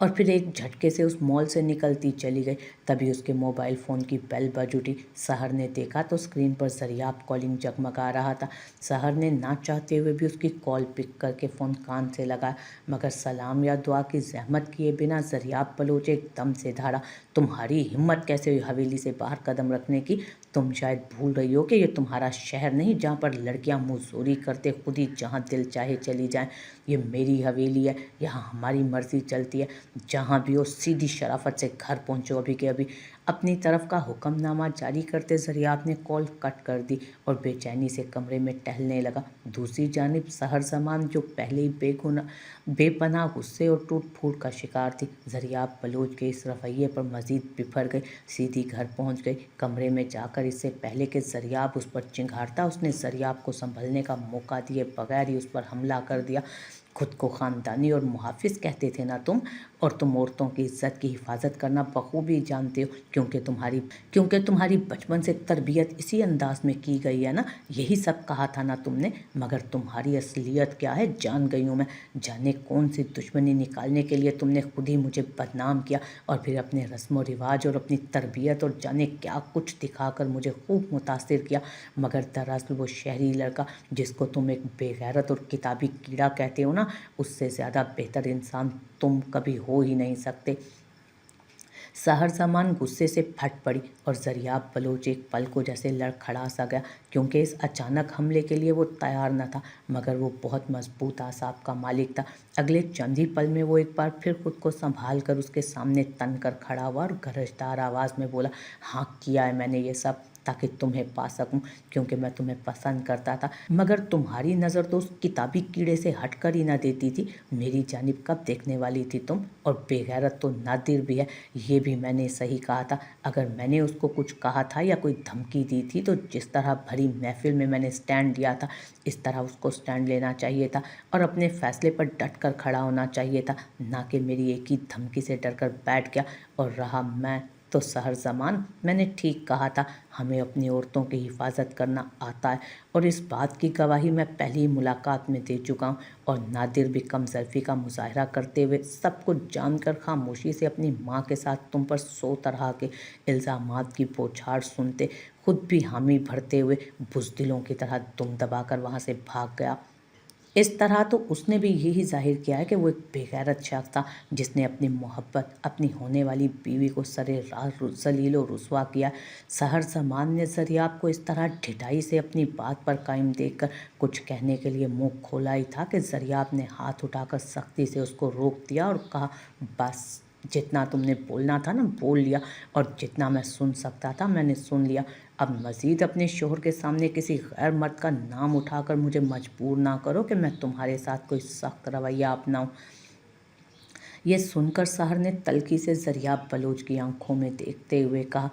और फिर एक झटके से उस मॉल से निकलती चली गई। तभी उसके मोबाइल फ़ोन की बेल बज उठी। सहर ने देखा तो स्क्रीन पर ज़रियाब कॉलिंग जगमगा रहा था। सहर ने ना चाहते हुए भी उसकी कॉल पिक करके फ़ोन कान से लगाया, मगर सलाम या दुआ की जहमत किए बिना ज़रियाब बलोच एकदम से धारा, तुम्हारी हिम्मत कैसे हुई हवेली से बाहर कदम रखने की? तुम शायद भूल रही हो कि ये तुम्हारा शहर नहीं जहाँ पर लड़कियाँ मुँहज़ोरी करते खुद ही जहाँ दिल चाहे चली जाएं। ये मेरी हवेली है, यहाँ हमारी मर्ज़ी चलती है। जहाँ भी हो सीधी शराफत से घर पहुँचो अभी के अभी। अपनी तरफ का हुक्मनामा जारी करते ज़रियाब ने कॉल कट कर दी और बेचैनी से कमरे में टहलने लगा। दूसरी जानिब सहर ज़मान जो पहले ही बेपनाह गुस्से और टूट फूट का शिकार थी, ज़रियाब बलोच के इस रवैये पर मज़ीद बिफर गई। सीधी घर पहुँच गई। कमरे में जाकर इससे पहले कि ज़रियाब उस पर चिंघाड़ता, उसने ज़रियाब को संभलने का मौका दिए बगैर ही उस पर हमला कर दिया। खुद को ख़ानदानी और मुहाफ़िज़ कहते थे ना तुम, और तुम औरतों की इज्जत की हिफाजत करना बखूबी जानते हो, क्योंकि तुम्हारी बचपन से तरबियत इसी अंदाज में की गई है ना। यही सब कहा था ना तुमने, मगर तुम्हारी असलियत क्या है जान गई हूँ मैं। जाने कौन सी दुश्मनी निकालने के लिए तुमने खुद ही मुझे बदनाम किया और फिर अपने रस्म व रिवाज और अपनी तरबियत और जाने क्या कुछ दिखाकर मुझे खूब मुतासिर किया, मगर दरअसल वो शहरी लड़का जिसको तुम एक बेगैरत और किताबी कीड़ा कहते हो ना, उससे ज़्यादा बेहतर इंसान तुम कभी हो ही नहीं सकते। सहर ज़मान गुस्से से फट पड़ी और ज़रियाब बलोच एक पल को जैसे लड़खड़ा सा गया, क्योंकि इस अचानक हमले के लिए वो तैयार न था, मगर वो बहुत मजबूत आसाब का मालिक था। अगले चंद ही पल में वो एक बार फिर खुद को संभाल कर उसके सामने तन कर खड़ा हुआ और गरजदार आवाज़ में बोला, हाँ किया है मैंने ये सब। ताकि तुम्हें पा सकूं, क्योंकि मैं तुम्हें पसंद करता था। मगर तुम्हारी नज़र तो उस किताबी कीड़े से हट कर ही ना देती थी। मेरी जानिब कब देखने वाली थी तुम? और बेगैरत तो नादिर भी है, ये भी मैंने सही कहा था। अगर मैंने उसको कुछ कहा था या कोई धमकी दी थी तो जिस तरह भरी महफिल में मैंने स्टैंड लिया था, इस तरह उसको स्टैंड लेना चाहिए था और अपने फैसले पर डट कर खड़ा होना चाहिए था, ना कि मेरी एक ही धमकी से डर कर बैठ गया। और रहा मैं तो सहर ज़मान, मैंने ठीक कहा था, हमें अपनी औरतों की हिफाजत करना आता है और इस बात की गवाही मैं पहली मुलाकात में दे चुका हूँ। और नादिर भी कमज़र्फ़ी का मुज़ाहरा करते हुए सब कुछ जानकर खामोशी से अपनी माँ के साथ तुम पर 100 तरह के इल्ज़ामात की बौछार सुनते, खुद भी हामी भरते हुए बुज़दिलों की तरह दुम दबाकर वहाँ से भाग गया। इस तरह तो उसने भी यही ज़ाहिर किया है कि वो एक बेगैरत शख्स था, जिसने अपनी मोहब्बत, अपनी होने वाली बीवी को सरेराह ज़लील और रुस्वा किया। सहर ज़मान ने ज़रियाब को इस तरह ढिठाई से अपनी बात पर कायम देखकर कुछ कहने के लिए मुँह खोला ही था कि ज़रियाब ने हाथ उठाकर सख्ती से उसको रोक दिया और कहा, बस, जितना तुमने बोलना था ना बोल लिया, और जितना मैं सुन सकता था मैंने सुन लिया। अब मज़ीद अपने शोहर के सामने किसी गैर मर्द का नाम उठाकर मुझे मजबूर ना करो कि मैं तुम्हारे साथ कोई सख्त रवैया अपनाऊं। ये सुनकर सहर ने तल्खी से ज़रियाब बलोच की आंखों में देखते हुए कहा,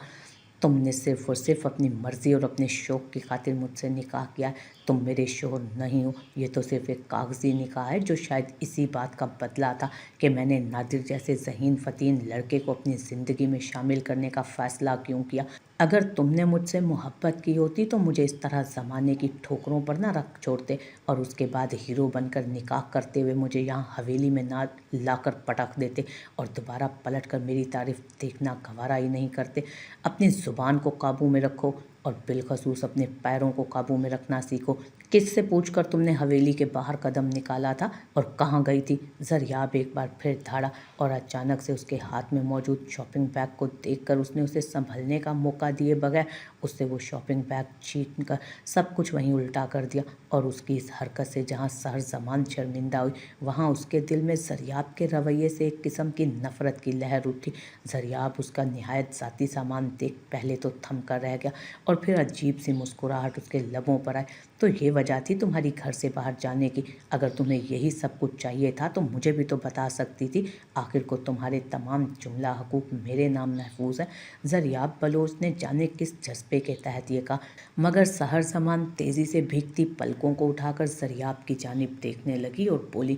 तुमने सिर्फ़ और सिर्फ अपनी मर्ज़ी और अपने शौक़ की खातिर मुझसे निकाह किया है। तुम मेरे शोहर नहीं हो। ये तो सिर्फ़ एक कागज़ी निकाह है जो शायद इसी बात का बदला था कि मैंने नादिर जैसे ज़हीन फ़तीन लड़के को अपनी ज़िंदगी में शामिल करने का फ़ैसला क्यों किया। अगर तुमने मुझसे मोहब्बत की होती तो मुझे इस तरह ज़माने की ठोकरों पर ना रख छोड़ते और उसके बाद हीरो बनकर निकाह करते हुए मुझे यहाँ हवेली में ना लाकर पटक देते और दोबारा पलट कर मेरी तारीफ़ देखना गवारा ही नहीं करते। अपनी ज़ुबान को काबू में रखो और बिलखसूस अपने पैरों को काबू में रखना सीखो। किससे पूछकर तुमने हवेली के बाहर कदम निकाला था और कहाँ गई थी? ज़रियाब एक बार फिर धाड़ा और अचानक से उसके हाथ में मौजूद शॉपिंग बैग को देखकर उसने उसे संभलने का मौका दिए बगैर उससे वो शॉपिंग बैग छीन कर सब कुछ वहीं उल्टा कर दिया। और उसकी इस हरकत से जहाँ सहर ज़मान शर्मिंदा हुई, वहाँ उसके दिल में ज़रियाब के रवैये से एक किस्म की नफ़रत की लहर उठी। ज़रियाब उसका निहायत ज़ाती सामान देख पहले तो थम कर रह गया और फिर अजीब सी मुस्कुराहट उसके लबों पर आई। तो ये वजह थी तुम्हारी घर से बाहर जाने की? अगर तुम्हें यही सब कुछ चाहिए था तो मुझे भी तो बता सकती थी। आखिर को तुम्हारे तमाम जुमला हकूक मेरे नाम महफूज है। ज़रियाब बलोच ने जाने किस जज्बे के तहत ये कहा, मगर सहर ज़मान तेज़ी से भीगती पलकों को उठाकर ज़रियाब की जानिब देखने लगी और बोली,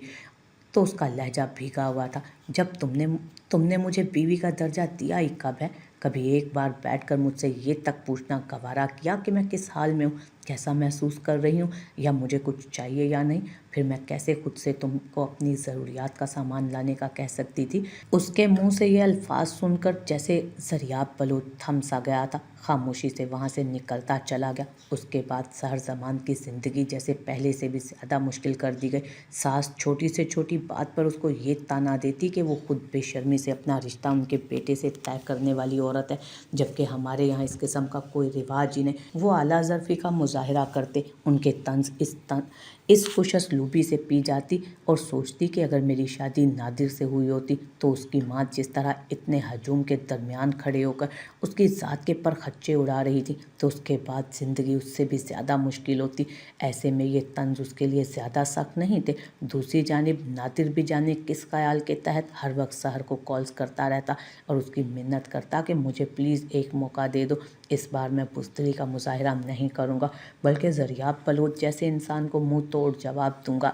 तो उसका लहजा भीगा हुआ था, जब तुमने तुमने मुझे बीवी का दर्जा दिया ही कब है? कभी एक बार बैठकर मुझसे ये तक पूछना गवारा किया कि मैं किस हाल में हूँ, कैसा महसूस कर रही हूँ, या मुझे कुछ चाहिए या नहीं? फिर मैं कैसे खुद से तुमको अपनी ज़रूरियात का सामान लाने का कह सकती थी? उसके मुंह से ये अल्फाज सुनकर जैसे ज़रियाब बलोच थम सा गया था, खामोशी से वहाँ से निकलता चला गया। उसके बाद सहर ज़मान की ज़िंदगी जैसे पहले से भी ज़्यादा मुश्किल कर दी गई। सास छोटी से छोटी बात पर उसको ये ताना देती कि वो खुद बेशर्मी से अपना रिश्ता उनके बेटे से तय करने वाली औरत है, जबकि हमारे यहाँ इस किस्म का कोई रिवाज ही नहीं। वो आला ज़र्फ़ी का मुज़ाहरा करते, उनके तंज इस खुशअस्लूबी से पी जाती और सोचती कि अगर मेरी शादी नादिर से हुई होती तो उसकी माँ जिस तरह इतने हजूम के दरमियान खड़े होकर उसकी ज़ात के पर खच्चे उड़ा रही थी तो उसके बाद ज़िंदगी उससे भी ज़्यादा मुश्किल होती। ऐसे में ये तंज उसके लिए ज़्यादा सख्त नहीं थे। दूसरी जानिब नादिर भी जाने किस ख्याल के तहत हर वक्त सहर को कॉल्स करता रहता और उसकी मिन्नत करता कि मुझे प्लीज़ एक मौका दे दो, इस बार मैं बुज़दिली का मुज़ाहरा नहीं करूँगा बल्कि ज़रियाब बलोच जैसे इंसान को मुँह तोड़ जवाब दूंगा।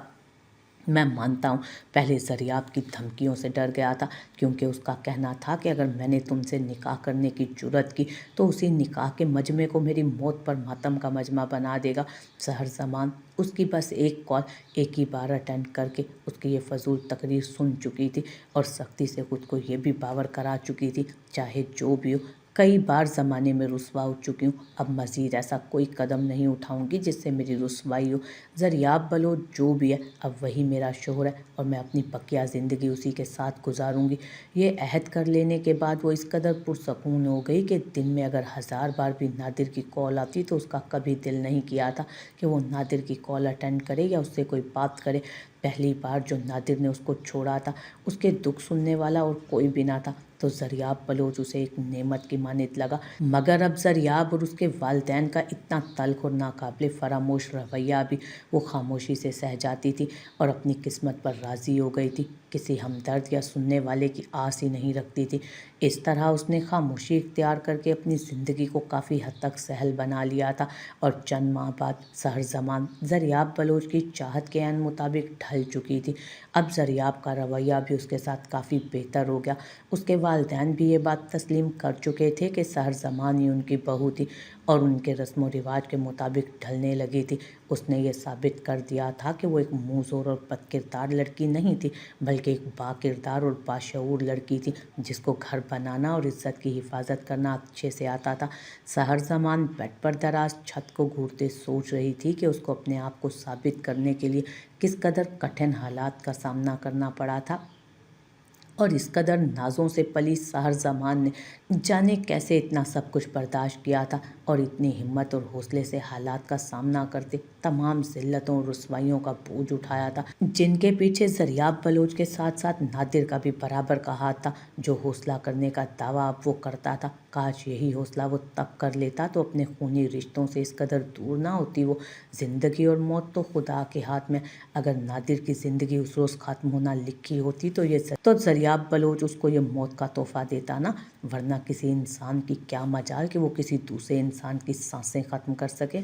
मैं मानता हूँ पहले ज़रियाब की धमकियों से डर गया था, क्योंकि उसका कहना था कि अगर मैंने तुमसे निकाह करने की जुर्रत की तो उसी निकाह के मजमे को मेरी मौत पर मातम का मजमा बना देगा। सहर ज़मान उसकी बस एक कॉल एक ही बार अटेंड करके उसकी ये फजूल तकरीर सुन चुकी थी और सख्ती से खुद को ये भी बावर करा चुकी थी, चाहे जो भी हो, कई बार ज़माने में रुसवा हो चुकी हूँ, अब मज़ीद ऐसा कोई कदम नहीं उठाऊँगी जिससे मेरी रुसवाई हो। ज़रियाब बलोच जो भी है अब वही मेरा शोहर है और मैं अपनी बकिया ज़िंदगी उसी के साथ गुजारूँगी। ये अहद कर लेने के बाद वो इस कदर पुरसकून हो गई कि दिन में अगर 1000 बार भी नादिर की कॉल आती तो उसका कभी दिल नहीं किया था कि वो नादिर की कॉल अटेंड करे या उससे कोई बात करे। पहली बार जो नादिर ने उसको छोड़ा था उसके दुख सुनने वाला और कोई भी ना था, तो ज़रियाब बलोच उसे एक नेमत की मानित लगा। मगर अब ज़रियाब और उसके वालिदैन का इतना तल्ख और नाकाबिले फरामोश रवैया भी वो खामोशी से सह जाती थी और अपनी किस्मत पर राज़ी हो गई थी। किसी हमदर्द या सुनने वाले की आस ही नहीं रखती थी। इस तरह उसने खामोशी इख्तियार करके अपनी ज़िंदगी को काफ़ी हद तक सहल बना लिया था और चंद माह बाद सहर ज़मान ज़रियाब बलोच की चाहत के ऐन मुताबिक ढल चुकी थी। अब ज़रियाब का रवैया भी उसके साथ काफ़ी बेहतर हो गया। उसके वालिदैन भी ये बात तस्लीम कर चुके थे कि सहर ज़मान ही उनकी बहू थी और उनके रस्म व रिवाज के मुताबिक ढलने लगी थी। उसने ये साबित कर दिया था कि वो एक मुँहज़ोर और बदकिरदार लड़की नहीं थी, बल्कि एक बाकिरदार और बाशऊर लड़की थी जिसको घर बनाना और इज़्ज़त की हिफाजत करना अच्छे से आता था। सहर ज़मान बेड पर दराज छत को घूरते सोच रही थी कि उसको अपने आप को साबित करने के लिए किस कदर कठिन हालात का सामना करना पड़ा था और इस कदर नाज़ों से पली सहर ज़मान ने जाने कैसे इतना सब कुछ बर्दाश्त किया था और इतनी हिम्मत और हौसले से हालात का सामना करते तमाम ज़िल्लतों और रुसवाइयों का बोझ उठाया था, जिनके पीछे ज़रियाब बलोच के साथ साथ नादिर का भी बराबर का हाथ था। जो हौसला करने का दावा अब वो करता था, काश यही हौसला वो तब कर लेता तो अपने खूनी रिश्तों से इस कदर दूर ना होती वो। ज़िंदगी और मौत तो खुदा के हाथ में। अगर नादिर की ज़िंदगी उस रोज़ ख़त्म होना लिखी होती तो ज़रियाब बलोच उसको ये मौत का तोहफ़ा देता ना, वरना किसी इंसान की क्या मजाल कि वो किसी दूसरे इंसान की सांसें ख़त्म कर सके।